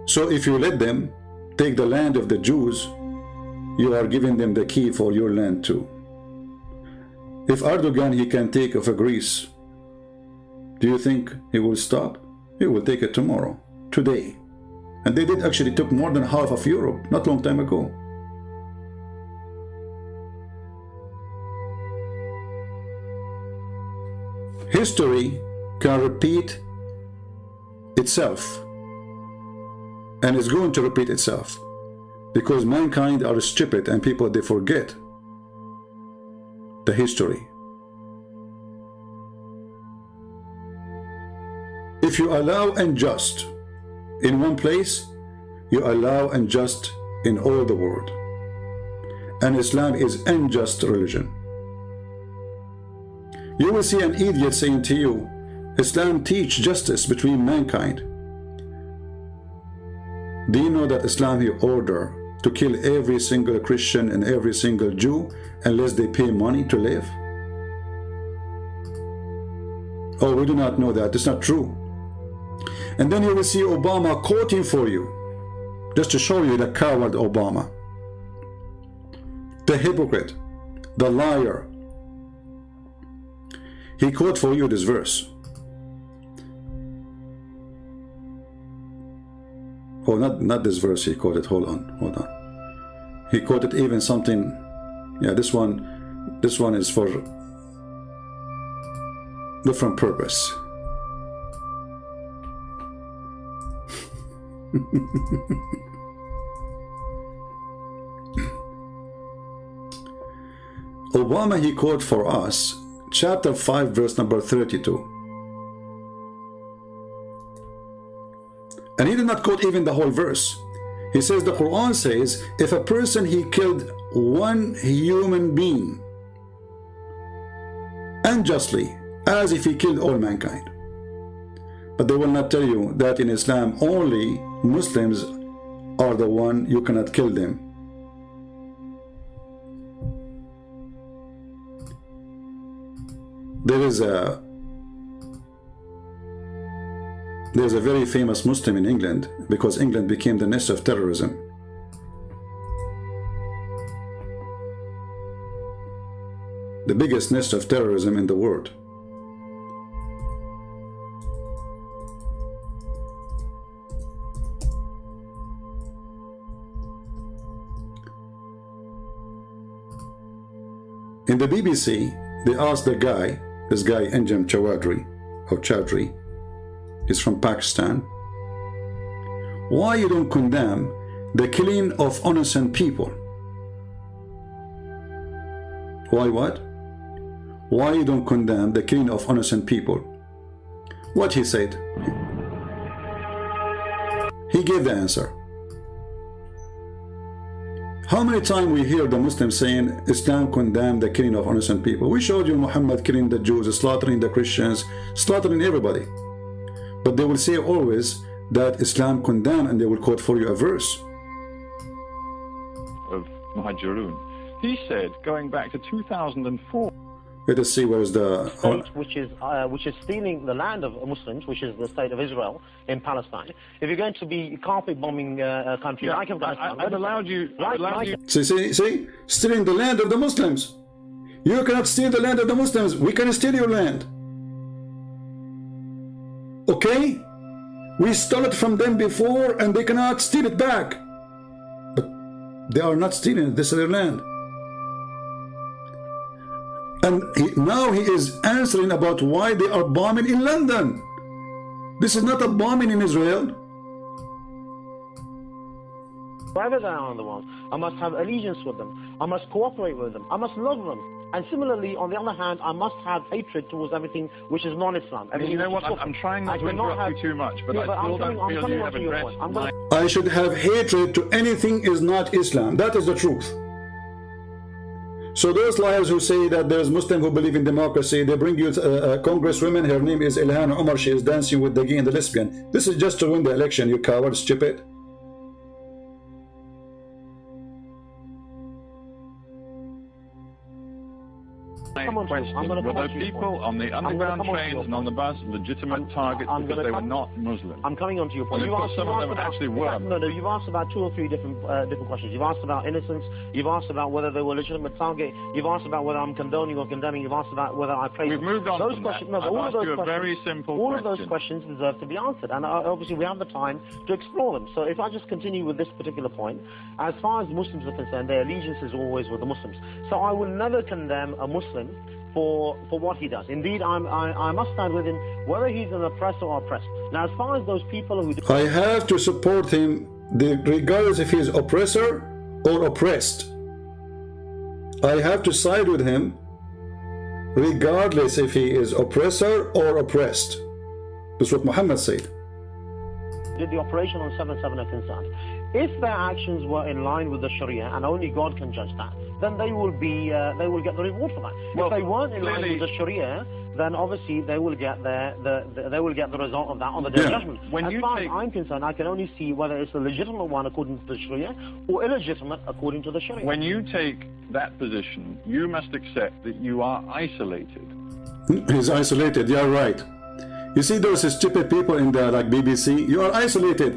So if you let them take the land of the Jews, you are giving them the key for your land too. If Erdogan, he can take over Greece, do you think he will stop? He will take it tomorrow, today. And they did actually took more than half of Europe, not long time ago. History can repeat itself. And it's going to repeat itself. Because mankind are stupid and people, they forget the history. If you allow unjust in one place, you allow unjust in all the world. And Islam is unjust religion. You will see an idiot saying to you, Islam teach justice between mankind. Do you know that Islam here order to kill every single Christian and every single Jew unless they pay money to live? Oh, we do not know that. It's not true. And then you will see Obama quoting for you, just to show you the coward Obama, the hypocrite, the liar. He quote for you this verse. Oh, not this verse he quoted. Hold on. He quoted even something. Yeah, this one is for different purpose. Obama, he quote for us chapter 5 verse number 32. And he did not quote even the whole verse. He says the Quran says if a person he killed one human being unjustly, as if he killed all mankind. But they will not tell you that in Islam only Muslims are the one you cannot kill them. There's a very famous Muslim in England, because England became the nest of terrorism. The biggest nest of terrorism in the world. In the BBC, they asked the guy, this guy Anjem Chowdhury, he's from Pakistan, why you don't condemn the killing of innocent people? Why what? Why you don't condemn the killing of innocent people? What he said? He gave the answer. How many times we hear the Muslims saying Islam condemned the killing of innocent people? We showed you Muhammad killing the Jews, slaughtering the Christians, slaughtering everybody. But they will say always that Islam condemned, and they will quote for you a verse. Of Muhajirun. He said, going back to 2004, let us see where is the state which is stealing the land of Muslims, which is the state of Israel in Palestine. If you're going to be carpet bombing a country like Afghanistan, I've allowed you. See, stealing the land of the Muslims. You cannot steal the land of the Muslims. We can steal your land. Okay? We stole it from them before, and they cannot steal it back. But they are not stealing it. This is their land. And now he is answering about why they are bombing in London. This is not a bombing in Israel. Wherever they are in the world, I must have allegiance with them. I must cooperate with them. I must love them. And similarly, on the other hand, I must have hatred towards everything which is non-Islam. You know what? I'm trying not to interrupt you too much, but I still don't feel you have addressed. I should have hatred to anything is not Islam. That is the truth. So those liars who say that there's Muslims who believe in democracy, they bring you a congresswoman, her name is Ilhan Omar, she is dancing with the gay and the lesbian. This is just to win the election, you coward, stupid. Were the people on the underground trains and on the bus legitimate targets because they were not Muslim? I'm coming on to your point. Some of them actually were. No, you've asked about 2 or 3 different questions. You've asked about innocence. You've asked about whether they were legitimate target. You've asked about whether I'm condoning or condemning. You've asked about whether I praise. We've moved on those from questions. that. No, but I've asked you a very simple all question. of those questions deserve to be answered, and obviously we have the time to explore them. So if I just continue with this particular point, as far as Muslims are concerned, their allegiance is always with the Muslims. So I will never condemn a Muslim for what he does. Indeed, I must stand with him, whether he's an oppressor or oppressed. Now, as far as those people who... I have to support him regardless if he's oppressor or oppressed. I have to side with him regardless if he is oppressor or oppressed. That's what Muhammad said. Did the operation on 7/7 are concerned. If their actions were in line with the Sharia, and only God can judge that, then they will get the reward for that. Well, if they weren't in line with the Sharia, then obviously they will get the result of that on the Day of Judgment. As far as I'm concerned, I can only see whether it's a legitimate one according to the Sharia or illegitimate according to the Sharia. When you take that position, you must accept that you are isolated. He's isolated. You're right. You see those stupid people in the BBC? You are isolated.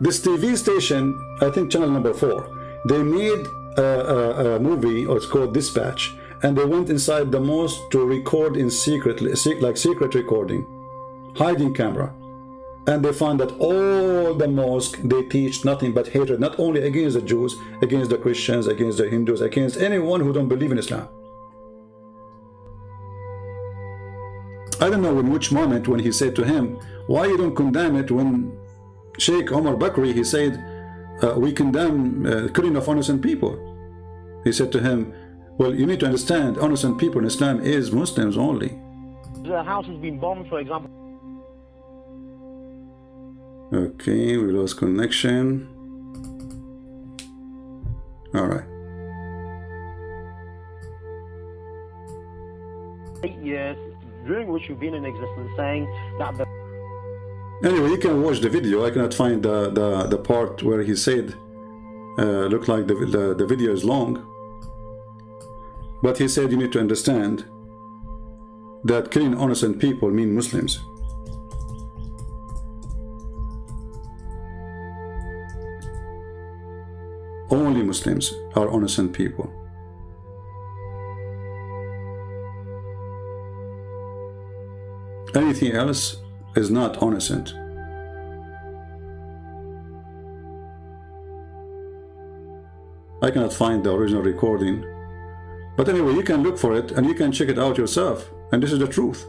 This TV station, I think channel number 4, they made a movie, or it's called Dispatch, and they went inside the mosque to record in secretly, like secret recording, hiding camera, and they found that all the mosque, they teach nothing but hatred, not only against the Jews, against the Christians, against the Hindus, against anyone who don't believe in Islam. I don't know in which moment when he said to him, why you don't condemn it, when Sheikh Omar Bakri, he said, we condemn killing of innocent people. He said to him, well, you need to understand, innocent people in Islam is Muslims only. The house has been bombed, for example. Okay, we lost connection. All right. 8 years, during which you've been in existence, saying that the... Anyway, you can watch the video. I cannot find the part where he said, looked like the video is long. But he said you need to understand that killing innocent people mean Muslims. Only Muslims are innocent people. Anything else is not innocent. I cannot find the original recording, But anyway, you can look for it and you can check it out yourself. And this is the truth.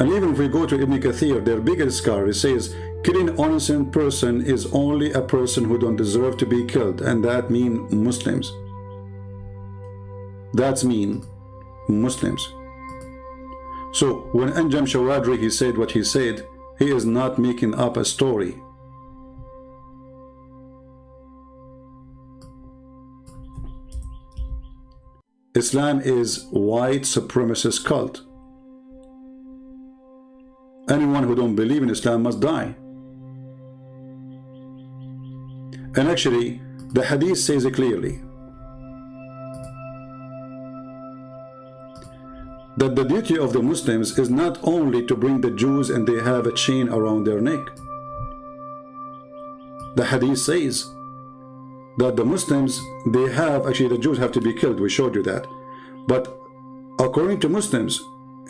And even if we go to Ibn Kathir, their biggest scholar, it says, killing an innocent person is only a person who don't deserve to be killed. And that means Muslims. That's mean Muslims. So when Anjam Shawadri, he said what he said, he is not making up a story. Islam is white supremacist cult. Anyone who don't believe in Islam must die. And actually, the hadith says it clearly that the duty of the Muslims is not only to bring the Jews and they have a chain around their neck. The hadith says that the Muslims, they have, actually the Jews have to be killed, we showed you that. But according to Muslims,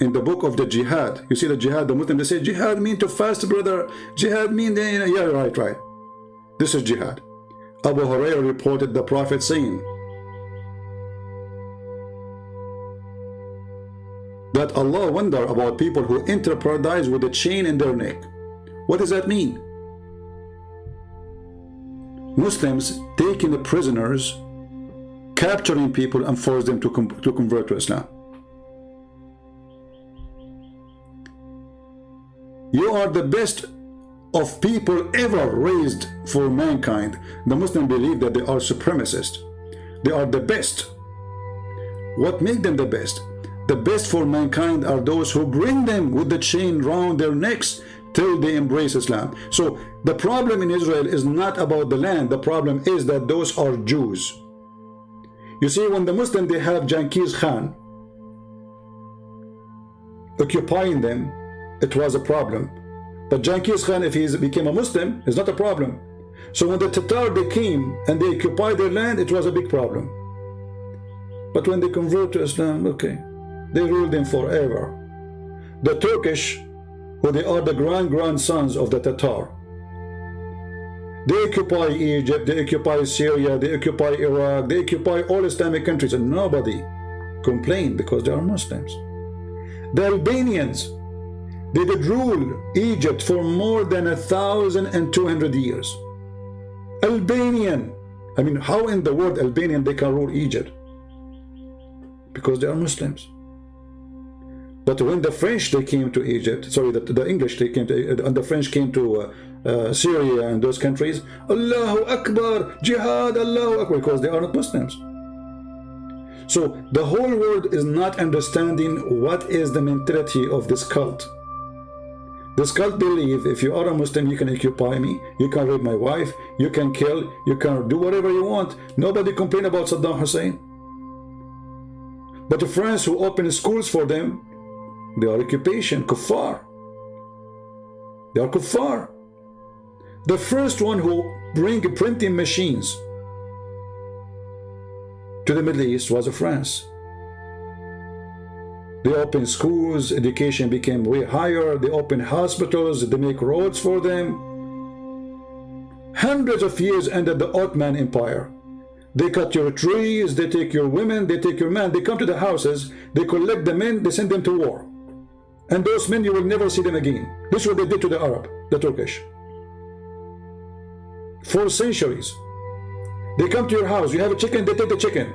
in the book of the jihad, you see the jihad, the Muslims, they say jihad mean to fast, brother. Jihad mean, yeah, right. This is jihad. Abu Hurairah reported the Prophet saying that Allah wonder about people who enter paradise with a chain in their neck. What does that mean? Muslims taking the prisoners, capturing people and force them to convert to Islam. You are the best of people ever raised for mankind. The Muslims believe that they are supremacists. They are the best. What makes them the best? The best for mankind are those who bring them with the chain round their necks till they embrace Islam. So the problem in Israel is not about the land. The problem is that those are Jews. You see, when the Muslims, they have Genghis Khan occupying them, it was a problem. But Genghis Khan, if he became a Muslim, is not a problem. So when the Tatar, they came and they occupied their land, it was a big problem. But when they convert to Islam, okay, they ruled them forever. The Turkish, who they are the grandsons of the Tatar, they occupy Egypt, they occupy Syria, they occupy Iraq, they occupy all Islamic countries, and nobody complained because they are Muslims. The Albanians, they did rule Egypt for more than 1,200 years. Albanian, I mean, how in the world Albanian they can rule Egypt? Because they are Muslims. But when the French, they came to Egypt, sorry, the English, they came to, and the French came to Syria and those countries, Allahu Akbar, Jihad, Allahu Akbar, because they are not Muslims. So the whole world is not understanding what is the mentality of this cult. This cult believe if you are a Muslim, you can occupy me, you can rape my wife, you can kill, you can do whatever you want. Nobody complain about Saddam Hussein. But the France who opened schools for them, they are occupation, kuffar. They are kuffar. The first one who bring printing machines to the Middle East was France. They opened schools, education became way higher, they opened hospitals, they make roads for them. Hundreds of years under the Ottoman Empire. They cut your trees, they take your women, they take your men, they come to the houses, they collect the men, they send them to war. And those men, you will never see them again. This is what they did to the Arab, the Turkish. For centuries. They come to your house, you have a chicken, they take the chicken.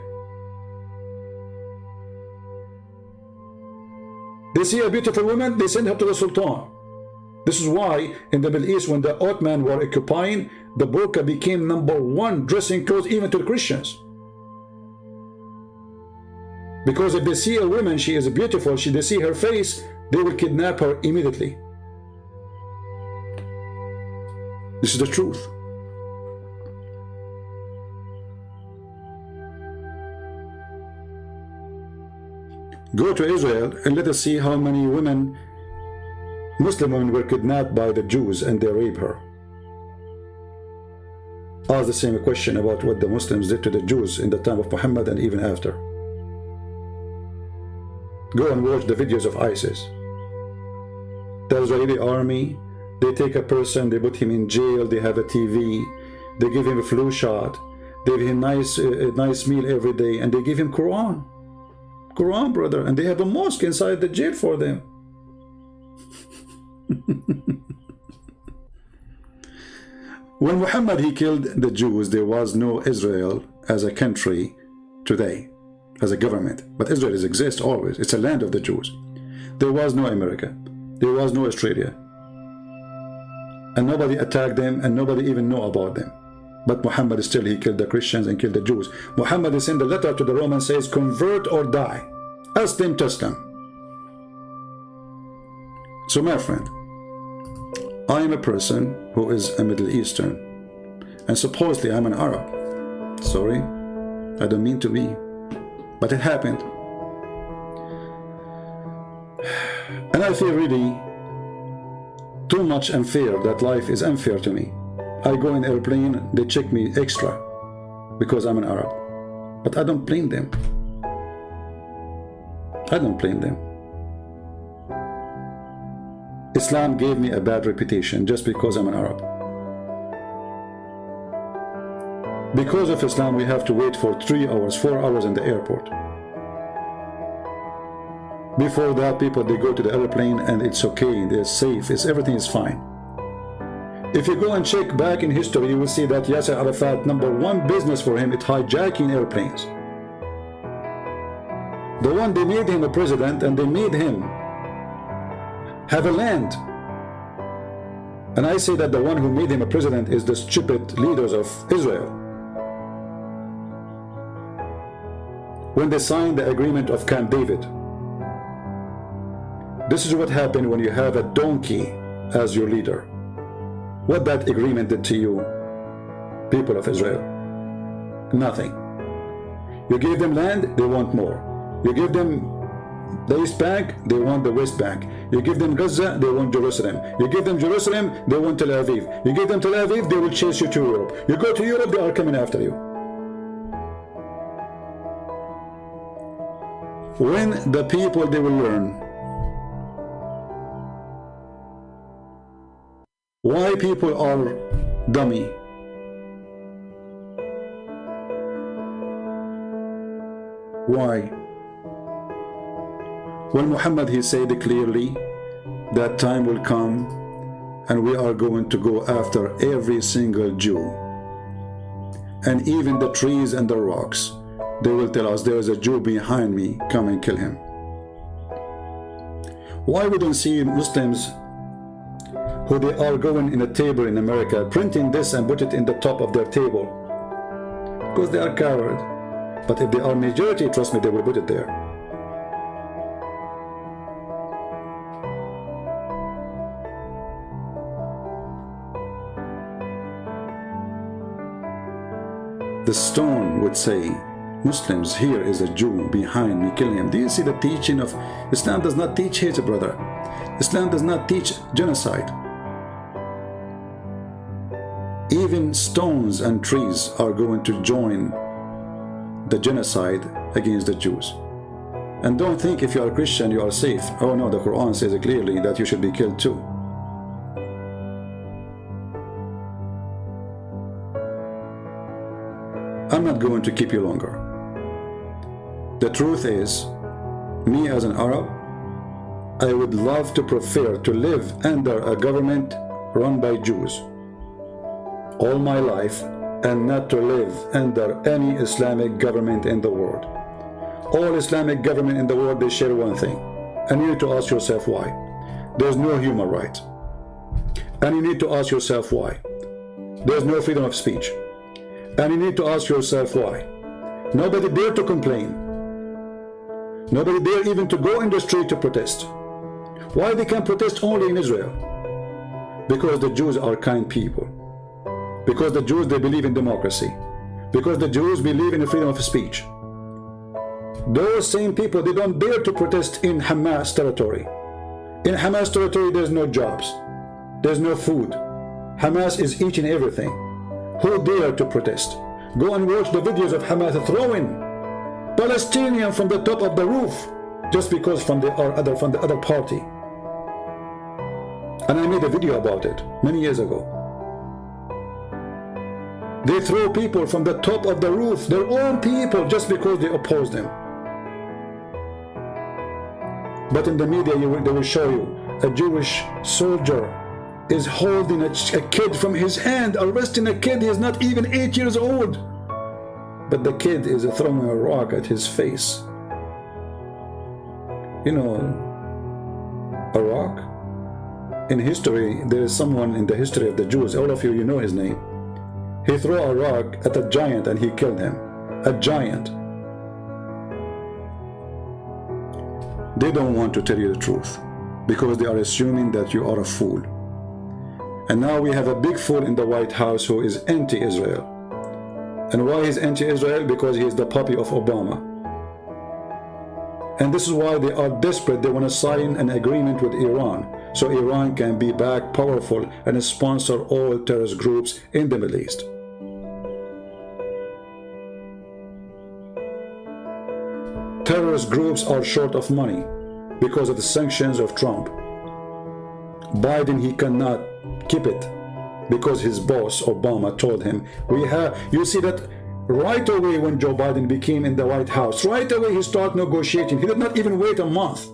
They see a beautiful woman, they send her to the Sultan. This is why in the Middle East, when the Ottoman were occupying, the burqa became #1 dressing clothes even to the Christians. Because if they see a woman, she is beautiful, they see her face, they will kidnap her immediately. This is the truth. Go to Israel and let us see how many women, Muslim women, were kidnapped by the Jews and they raped her. Ask the same question about what the Muslims did to the Jews in the time of Muhammad and even after. Go and watch the videos of ISIS. The Israeli army, they take a person, they put him in jail, they have a TV, they give him a flu shot, They give him a nice meal every day, and they give him Quran, brother, and they have a mosque inside the jail for them. When Muhammad he killed the Jews, there was no Israel as a country today, as a government. But Israel exists always. It's a land of the Jews. There was no America. There was no Australia. And nobody attacked them, and nobody even know about them. But Muhammad still, he killed the Christians and killed the Jews. Muhammad sent a letter to the Romans, says, convert or die. Aslim taslam. So my friend, I am a person who is a Middle Eastern, and supposedly I'm an Arab. Sorry, I don't mean to be, but it happened. And I feel really too much unfair, that life is unfair to me. I go in airplane, they check me extra because I'm an Arab. But I don't blame them. I don't blame them. Islam gave me a bad reputation just because I'm an Arab. Because of Islam, we have to wait for 3 hours, 4 hours in the airport. Before that, people, they go to the airplane and it's okay, they're safe, everything is fine. If you go and check back in history, you will see that Yasser Arafat, #1 business for him, it's hijacking airplanes. The one, they made him a president, and they made him have a land. And I say that the one who made him a president is the stupid leaders of Israel. When they signed the agreement of Camp David, this is what happened when you have a donkey as your leader. What that agreement did to you, people of Israel? Nothing. You give them land, they want more. You give them the East Bank, they want the West Bank. You give them Gaza, they want Jerusalem. You give them Jerusalem, they want Tel Aviv. You give them Tel Aviv, they will chase you to Europe. You go to Europe, they are coming after you. When the people, they will learn why people are dummy. Why? When Muhammad, he said clearly that time will come and we are going to go after every single Jew. And even the trees and the rocks, they will tell us there is a Jew behind me, come and kill him. Why we don't see Muslims who they are going in a table in America, printing this and put it in the top of their table? Because they are coward. But if they are majority, trust me, they will put it there. The stone would say, Muslims, here is a Jew behind me, kill him. Do you see the teaching of Islam? Does not teach hate, brother. Islam does not teach genocide. Even stones and trees are going to join the genocide against the Jews. And don't think if you are a Christian you are safe. Oh no, the Quran says clearly that you should be killed too. I'm not going to keep you longer. The truth is, me as an Arab, I would love to prefer to live under a government run by Jews all my life and not to live under any Islamic government in the world. All Islamic government in the world, they share one thing, and you need to ask yourself why. There's no human rights. And you need to ask yourself why. There's no freedom of speech. And you need to ask yourself why. Nobody dare to complain. Nobody dare even to go in the street to protest. Why they can protest only in Israel? Because the Jews are kind people. Because the Jews, they believe in democracy. Because the Jews believe in the freedom of speech. Those same people, they don't dare to protest in Hamas territory. In Hamas territory, there's no jobs. There's no food. Hamas is eating everything. Who dare to protest? Go and watch the videos of Hamas throwing Palestinians from the top of the roof just because from the other party. And I made a video about it many years ago. They throw people from the top of the roof, their own people, just because they oppose them. But in the media, they will show you a Jewish soldier is holding a kid from his hand, arresting a kid. He is not even 8 years old. But the kid is throwing a rock at his face. You know, a rock? In history, there is someone in the history of the Jews, all of you, you know his name. He threw a rock at a giant and he killed him. A giant. They don't want to tell you the truth because they are assuming that you are a fool. And now we have a big fool in the White House who is anti-Israel. And why he's anti-Israel? Because he is the puppy of Obama. And this is why they are desperate. They want to sign an agreement with Iran, so Iran can be back powerful and sponsor all terrorist groups in the Middle East. Terrorist groups are short of money because of the sanctions of Trump. Biden, he cannot keep it because his boss Obama told him we have. You see that right away when Joe Biden became in the White House, right away he started negotiating. He did not even wait a month.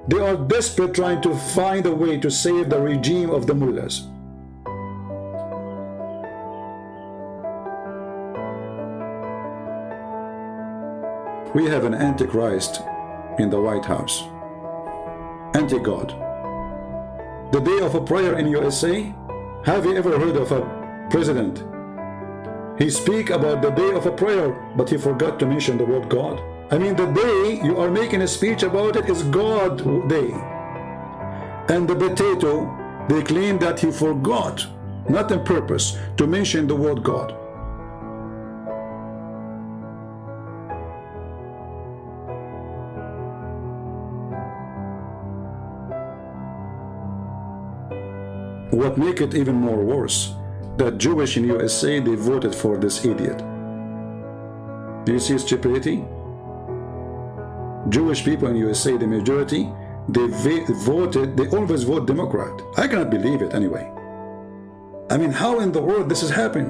They are desperate, trying to find a way to save the regime of the mullahs. We have an antichrist in the White House, anti-God. The day of a prayer in USA, have you ever heard of a president? He speak about the day of a prayer, but he forgot to mention the word God. I mean, the day you are making a speech about it is God Day. And the potato, they claim that he forgot, not on purpose, to mention the word God. What make it even more worse, that Jewish in USA, they voted for this idiot. Do you see his stupidity? Jewish people in USA, the majority, they voted, they always vote Democrat. I cannot believe it anyway. I mean, how in the world this is happening?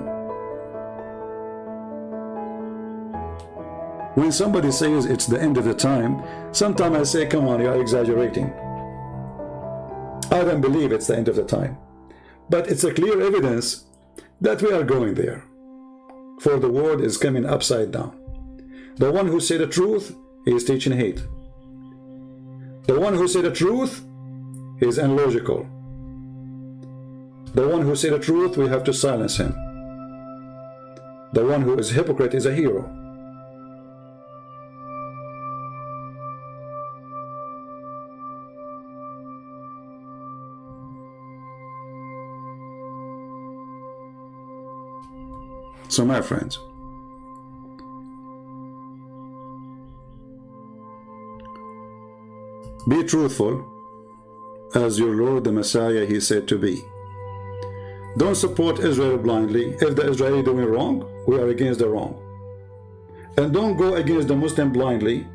When somebody says it's the end of the time, sometimes I say, come on, you are exaggerating. I don't believe it's the end of the time. But it's a clear evidence that we are going there. For the world is coming upside down. The one who said the truth, he is teaching hate. The one who said the truth is illogical. The one who said the truth, we have to silence him. The one who is a hypocrite is a hero. So my friends, be truthful as your Lord the Messiah, he said to be. Don't support Israel blindly. If the Israeli doing wrong, we are against the wrong. And don't go against the Muslim blindly.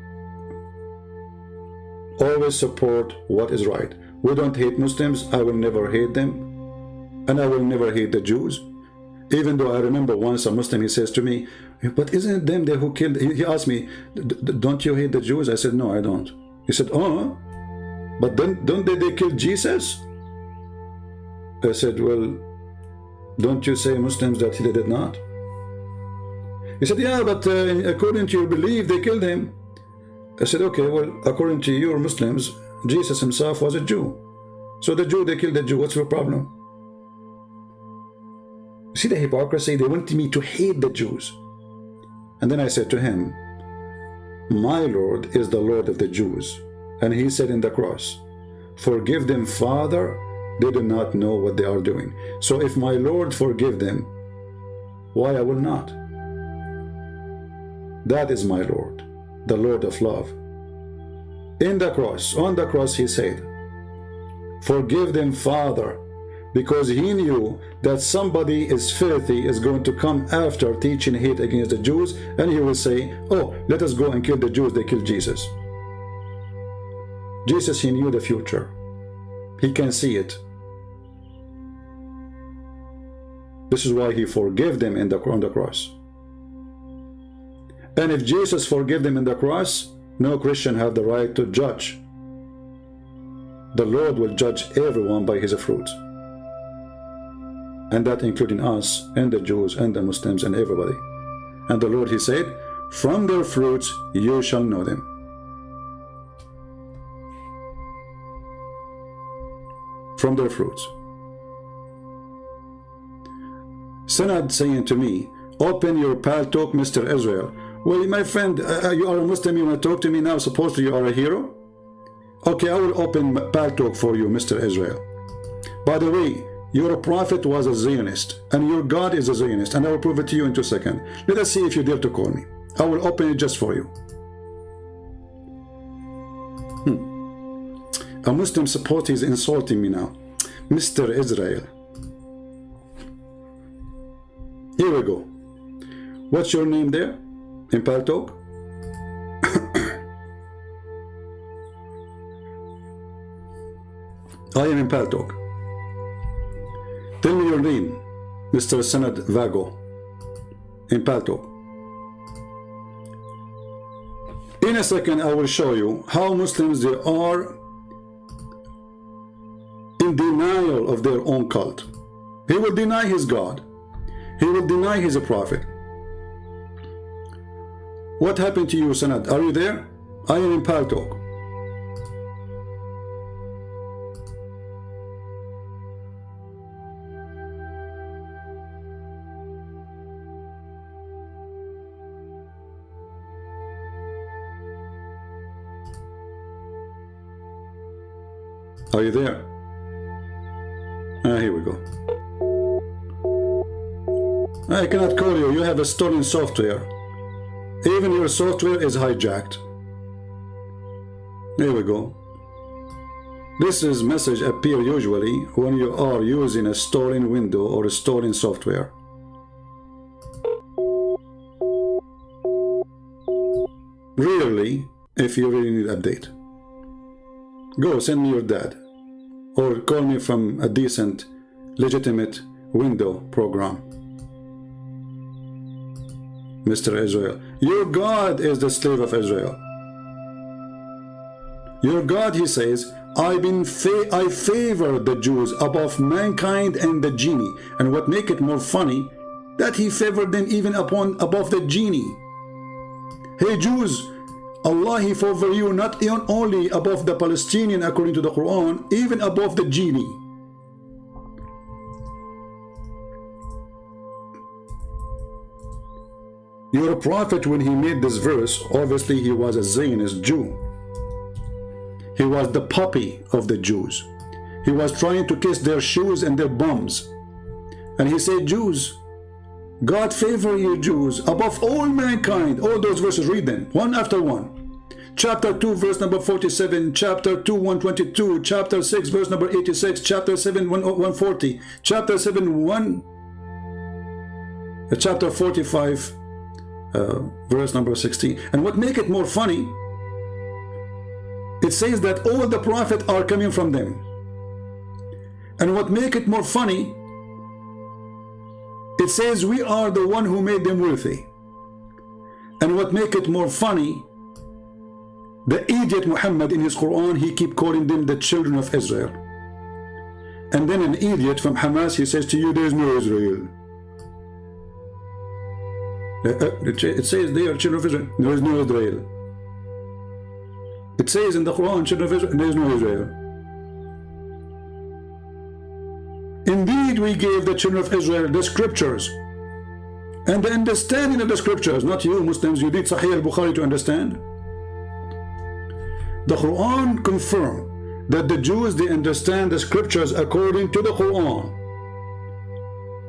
Always support what is right. We don't hate Muslims. I will never hate them. And I will never hate the Jews. Even though I remember once a Muslim, he says to me, but isn't it them there who killed? He asked me, don't you hate the Jews? I said, no, I don't. He said, oh, but then don't they kill Jesus? I said, well, don't you say Muslims that he did not? He said, yeah, but according to your belief, they killed him. I said, okay, well, according to your Muslims, Jesus himself was a Jew. So the Jew, they killed the Jew. What's your problem? See the hypocrisy? They wanted me to hate the Jews. And then I said to him, my Lord is the Lord of the Jews. And he said in the cross, forgive them, Father, they do not know what they are doing. So if my Lord forgive them, why I will not? That is my Lord, the Lord of love. In the cross, on the cross, he said, forgive them, Father, because he knew that somebody is filthy, is going to come after teaching hate against the Jews, and he will say, oh, let us go and kill the Jews, they killed Jesus. Jesus, he knew the future. He can see it. This is why he forgave them on the cross. And if Jesus forgave them in the cross, no Christian have the right to judge. The Lord will judge everyone by his fruits. And that including us and the Jews and the Muslims and everybody. And the Lord, he said, from their fruits you shall know them. From their fruits. Sanad saying to me, open your pal talk, Mr. Israel. Well, my friend, you are a Muslim, you want to talk to me now, supposedly you are a hero? Okay, I will open pal talk for you, Mr. Israel. By the way, your prophet was a Zionist, and your God is a Zionist, and I will prove it to you in 2 seconds. Let us see if you dare to call me. I will open it just for you. A Muslim support is insulting me now. Mr. Israel. Here we go. What's your name there in Pal Talk? I am in Pal Talk. Tell me your name, Mr. Sanad Vago, in Pal Talk. In a second, I will show you how Muslims they are in denial of their own cult. He will deny his God. He will deny his prophet. What happened to you, Sanad? Are you there? I am in Pal Talk. Are you there? Here we go. I cannot call you. You have a stolen software. Even your software is hijacked. Here we go. This is message appear usually when you are using a stolen window or a stolen software. Rarely, if you really need update. Go send me your dad. Or call me from a decent, legitimate window program. Mr. Israel, your God is the slave of Israel. Your God, he says, I favor the Jews above mankind and the genie. And what make it more funny, that he favored them even above the genie. Hey Jews, Allah, he favor you not only above the Palestinian according to the Quran, even above the genie. Your prophet, when he made this verse, obviously he was a Zionist Jew. He was the puppy of the Jews. He was trying to kiss their shoes and their bums. And he said, Jews, God favor you Jews above all mankind. All those verses, read them one after one. Chapter 2 verse number 47, chapter 2 122, chapter 6 verse number 86, chapter 7 140, chapter 7 chapter 45 verse number 16. And what make it more funny, it says that all the prophets are coming from them. And what make it more funny, it says we are the one who made them worthy. And what make it more funny, the idiot Muhammad in his Quran, he keep calling them the children of Israel. And then an idiot from Hamas, he says to you, there is no Israel. It says they are children of Israel. There is no Israel. It says in the Quran, children of Israel, there is no Israel. Indeed, we gave the children of Israel the scriptures and the understanding of the scriptures. Not you Muslims, you need Sahih al-Bukhari to understand. The Quran confirmed that the Jews, they understand the scriptures according to the Quran.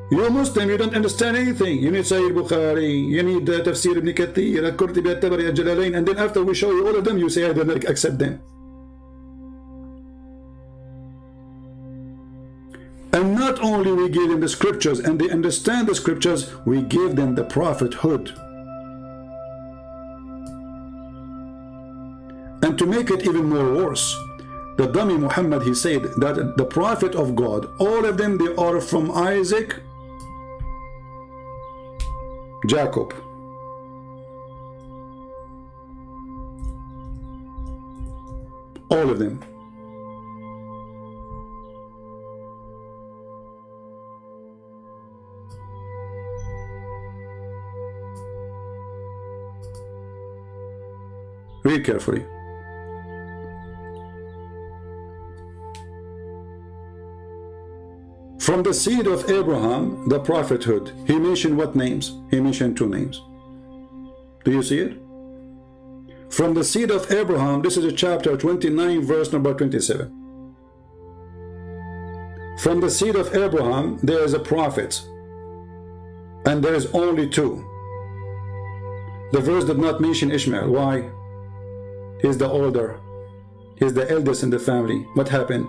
You Muslim, you don't understand anything. You need Sahih al-Bukhari, you need Tafsir ibn Kathir, al-Qurtubi, al-Tabari, al-Jalalain, and then after we show you all of them, you say I don't accept them. And not only we give them the scriptures and they understand the scriptures, we give them the prophethood. And to make it even more worse, the dummy Muhammad, he said that the prophet of God, all of them, they are from Isaac Jacob. All of them. Read carefully. From the seed of Abraham, the prophethood, he mentioned what names? He mentioned 2 names. Do you see it? From the seed of Abraham, this is a chapter 29, verse number 27. From the seed of Abraham, there is a prophet, and there is only 2. The verse did not mention Ishmael. Why? He's the older. He's the eldest in the family. What happened?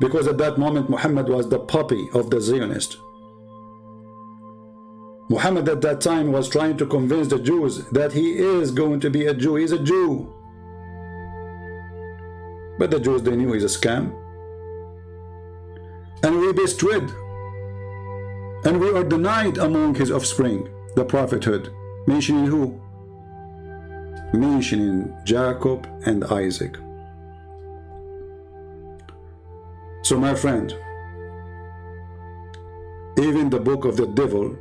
Because at that moment Muhammad was the puppy of the Zionist. Muhammad at that time was trying to convince the Jews that he is going to be a Jew. He's a Jew. But the Jews, they knew he's a scam. And we bestrid. And we are denied among his offspring the prophethood. Mentioning who? Mentioning Jacob and Isaac. So my friend, even the book of the devil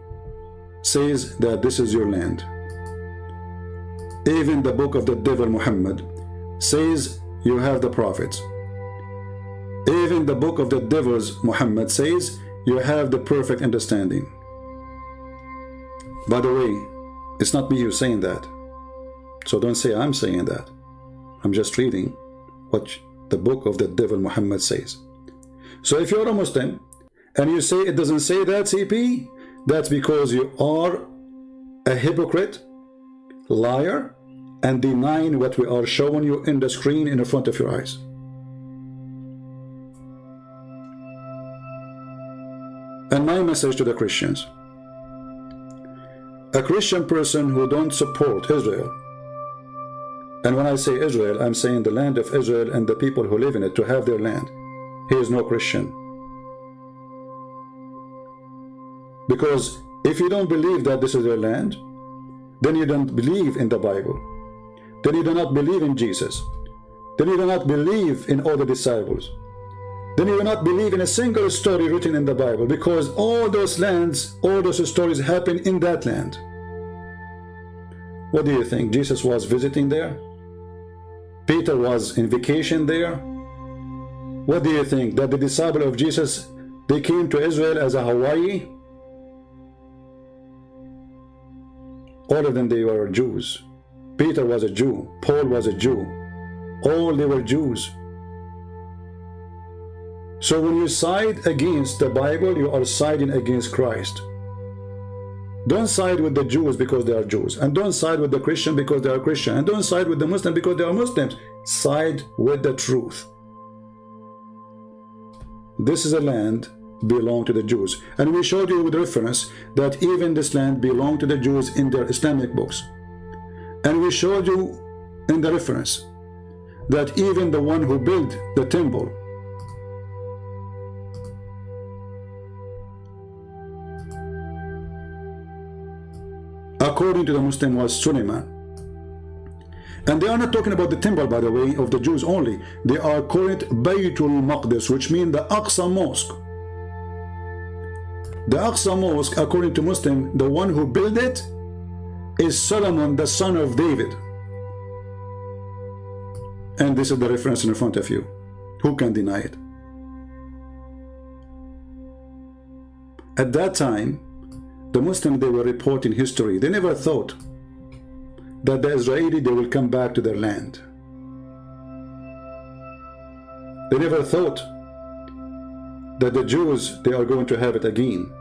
says that this is your land. Even the book of the devil Muhammad says you have the prophets. Even the book of the devils Muhammad says you have the perfect understanding. By the way, it's not me who's saying that. So don't say I'm saying that. I'm just reading what the book of the devil Muhammad says. So if you're a Muslim and you say it doesn't say that, CP, that's because you are a hypocrite, liar, and denying what we are showing you in the screen in front of your eyes. And my message to the Christians: a Christian person who don't support Israel, and when I say Israel, I'm saying the land of Israel and the people who live in it to have their land, he is no Christian. Because if you don't believe that this is your land, then you don't believe in the Bible. Then you do not believe in Jesus. Then you do not believe in all the disciples. Then you do not believe in a single story written in the Bible, because all those lands, all those stories happen in that land. What do you think? Jesus was visiting there? Peter was in vacation there? What do you think? That the disciple of Jesus, they came to Israel as a Hawaii? All of them, they were Jews. Peter was a Jew. Paul was a Jew. All they were Jews. So when you side against the Bible, you are siding against Christ. Don't side with the Jews because they are Jews. And don't side with the Christian because they are Christian. And don't side with the Muslim because they are Muslims. Side with the truth. This is a land belong to the Jews. And we showed you with reference that even this land belonged to the Jews in their Islamic books. And we showed you in the reference that even the one who built the temple, according to the Muslim, was Suleiman. And they are not talking about the temple, by the way, of the Jews only. They are calling it Baytul Maqdis, which means the Aqsa Mosque. The Aqsa Mosque, according to Muslim, the one who built it is Solomon, the son of David. And this is the reference in front of you. Who can deny it? At that time, the Muslims, they were reporting history. They never thought that the Israeli, they will come back to their land. They never thought that the Jews, they are going to have it again.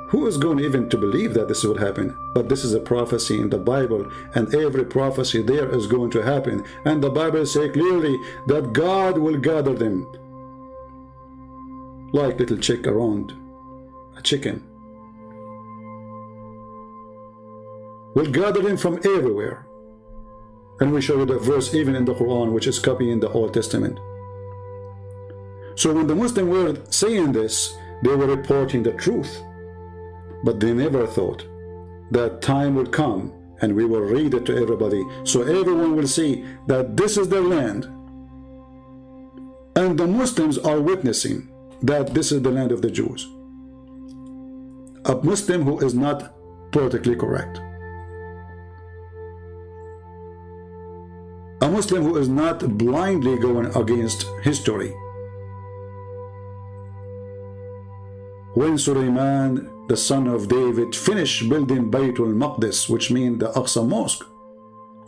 Who is going even to believe that this will happen? But this is a prophecy in the Bible, and every prophecy there is going to happen. And the Bible says clearly that God will gather them like little chick around a chicken. Will gather them from everywhere. And we show you the verse even in the Quran, which is copying the Old Testament. So when the Muslims were saying this, they were reporting the truth. But they never thought that time will come and we will read it to everybody, so everyone will see that this is their land, and the Muslims are witnessing that this is the land of the Jews. A Muslim who is not politically correct, a Muslim who is not blindly going against history. When Sulaiman, the son of David, finished building Baytul Maqdis, which means the Aqsa Mosque,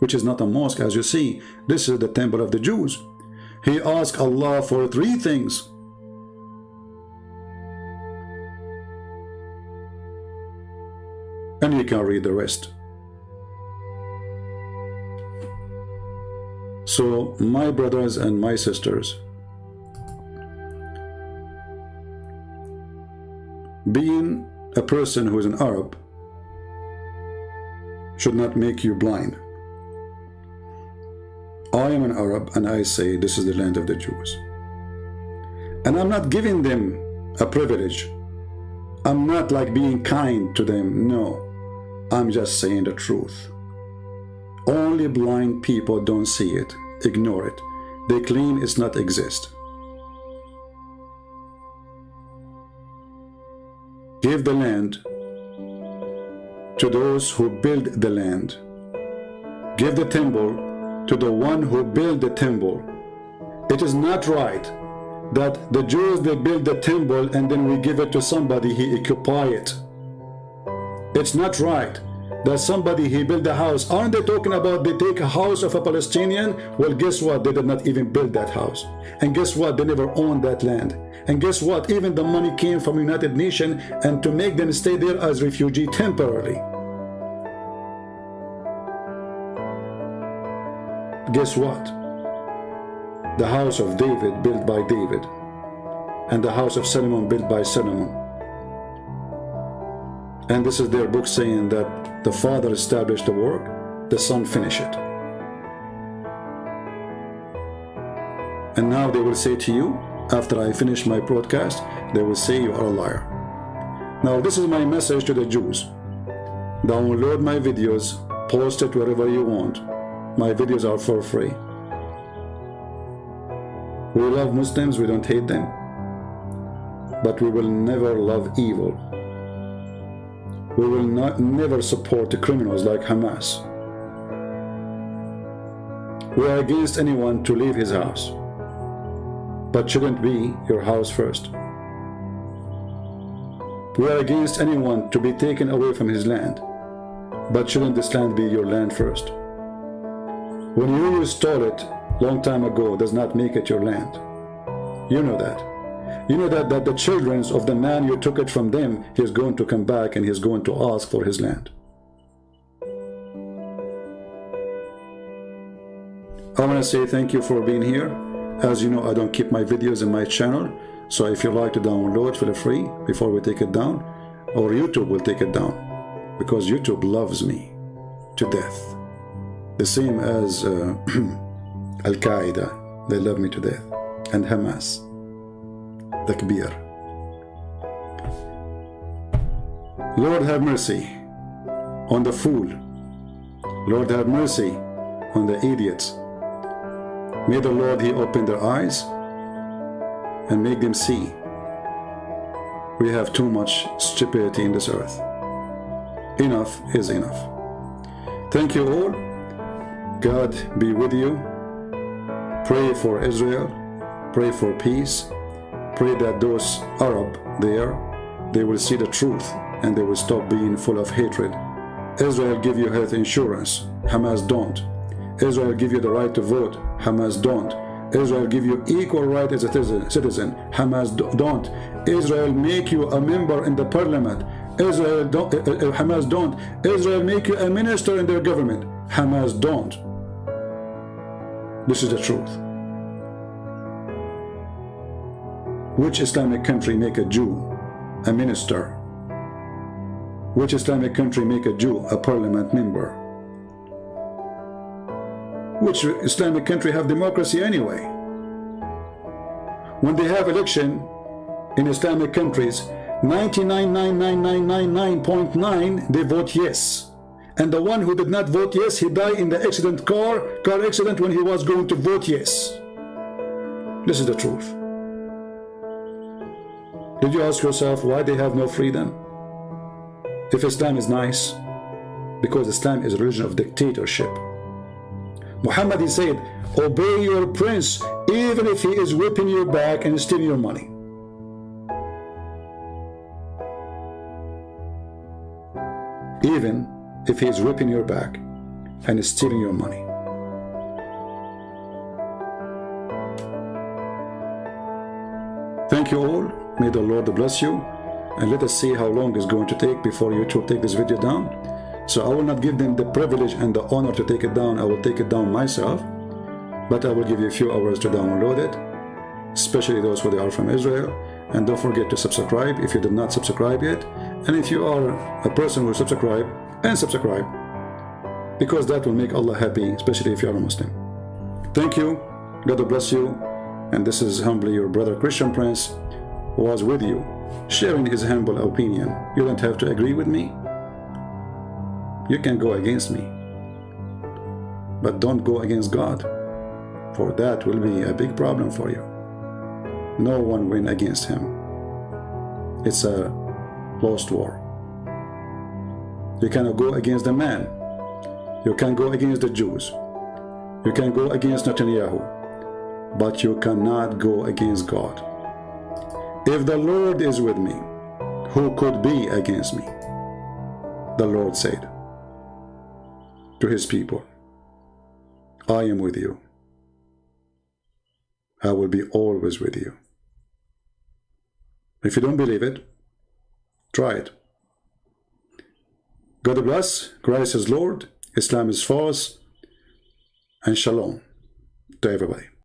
which is not a mosque as you see, this is the temple of the Jews, he asked Allah for 3 things. And you can read the rest. So, my brothers and my sisters, being a person who is an Arab should not make you blind. I am an Arab and I say this is the land of the Jews. And I'm not giving them a privilege. I'm not like being kind to them. No, I'm just saying the truth. Only blind people don't see it, ignore it. They claim it's not exist. Give the land to those who build the land. Give the temple to the one who built the temple. It is not right that the Jews, they build the temple and then we give it to somebody, he occupy it. It's not right that somebody, he built a house. Aren't they talking about they take a house of a Palestinian? Well, guess what? They did not even build that house. And guess what? They never owned that land. And guess what? Even the money came from United Nations and to make them stay there as refugee temporarily. Guess what? The house of David built by David, and the house of Solomon built by Solomon. And this is their book saying that the father established the work, the son finished it. And now they will say to you, after I finish my broadcast, they will say you are a liar. Now this is my message to the Jews. Download my videos, post it wherever you want. My videos are for free. We love Muslims, we don't hate them. But we will never love evil. We will never support the criminals like Hamas. We are against anyone to leave his house. But shouldn't be your house first. We are against anyone to be taken away from his land. But shouldn't this land be your land first? When you stole it long time ago does not make it your land. You know that. You know that the children of the man you took it from them, he is going to come back and he is going to ask for his land. I want to say thank you for being here. As you know, I don't keep my videos in my channel, so if you like to download, feel free before we take it down, or YouTube will take it down, because YouTube loves me to death. The same as Al-Qaeda, they love me to death, and Hamas. Takbir. Lord have mercy on the fool. Lord have mercy on the idiots. May the Lord, he open their eyes and make them see we have too much stupidity in this earth. Enough is enough. Thank you all. God be with you. Pray for Israel. Pray for peace. Pray that those Arab there, they will see the truth and they will stop being full of hatred. Israel give you health insurance. Hamas don't. Israel give you the right to vote. Hamas don't. Israel give you equal right as a citizen. Hamas don't. Israel make you a member in the parliament. Israel don't. Hamas don't. Israel make you a minister in their government. Hamas don't. This is the truth. Which Islamic country make a Jew a minister? Which Islamic country make a Jew a parliament member? Which Islamic country have democracy anyway? When they have election in Islamic countries, 99,999,999.9 they vote yes. And the one who did not vote yes, he died in the accident, car accident, when he was going to vote yes. This is the truth. Did you ask yourself why they have no freedom? If Islam is nice, because Islam is a religion of dictatorship. Muhammad, he said, obey your prince even if he is whipping your back and stealing your money. Even if he is whipping your back and stealing your money. Thank you all. May the Lord bless you. And let us see how long it's going to take before YouTube take this video down. So I will not give them the privilege and the honor to take it down. I will take it down myself. But I will give you a few hours to download it, especially those who are from Israel. And don't forget to subscribe if you did not subscribe yet. And if you are a person who subscribe, and subscribe, because that will make Allah happy, especially if you are a Muslim. Thank you. God bless you. And this is humbly your brother Christian Prince, who was with you, sharing his humble opinion. You don't have to agree with me. You can go against me, but don't go against God, for that will be a big problem for you. No one win against him. It's a lost war. You cannot go against the man. You can go against the Jews. You can go against Netanyahu, but you cannot go against God. If the Lord is with me, who could be against me? The Lord said to his people, I am with you. I will be always with you. If you don't believe it, try it. God bless. Christ is Lord. Islam is false. And shalom to everybody.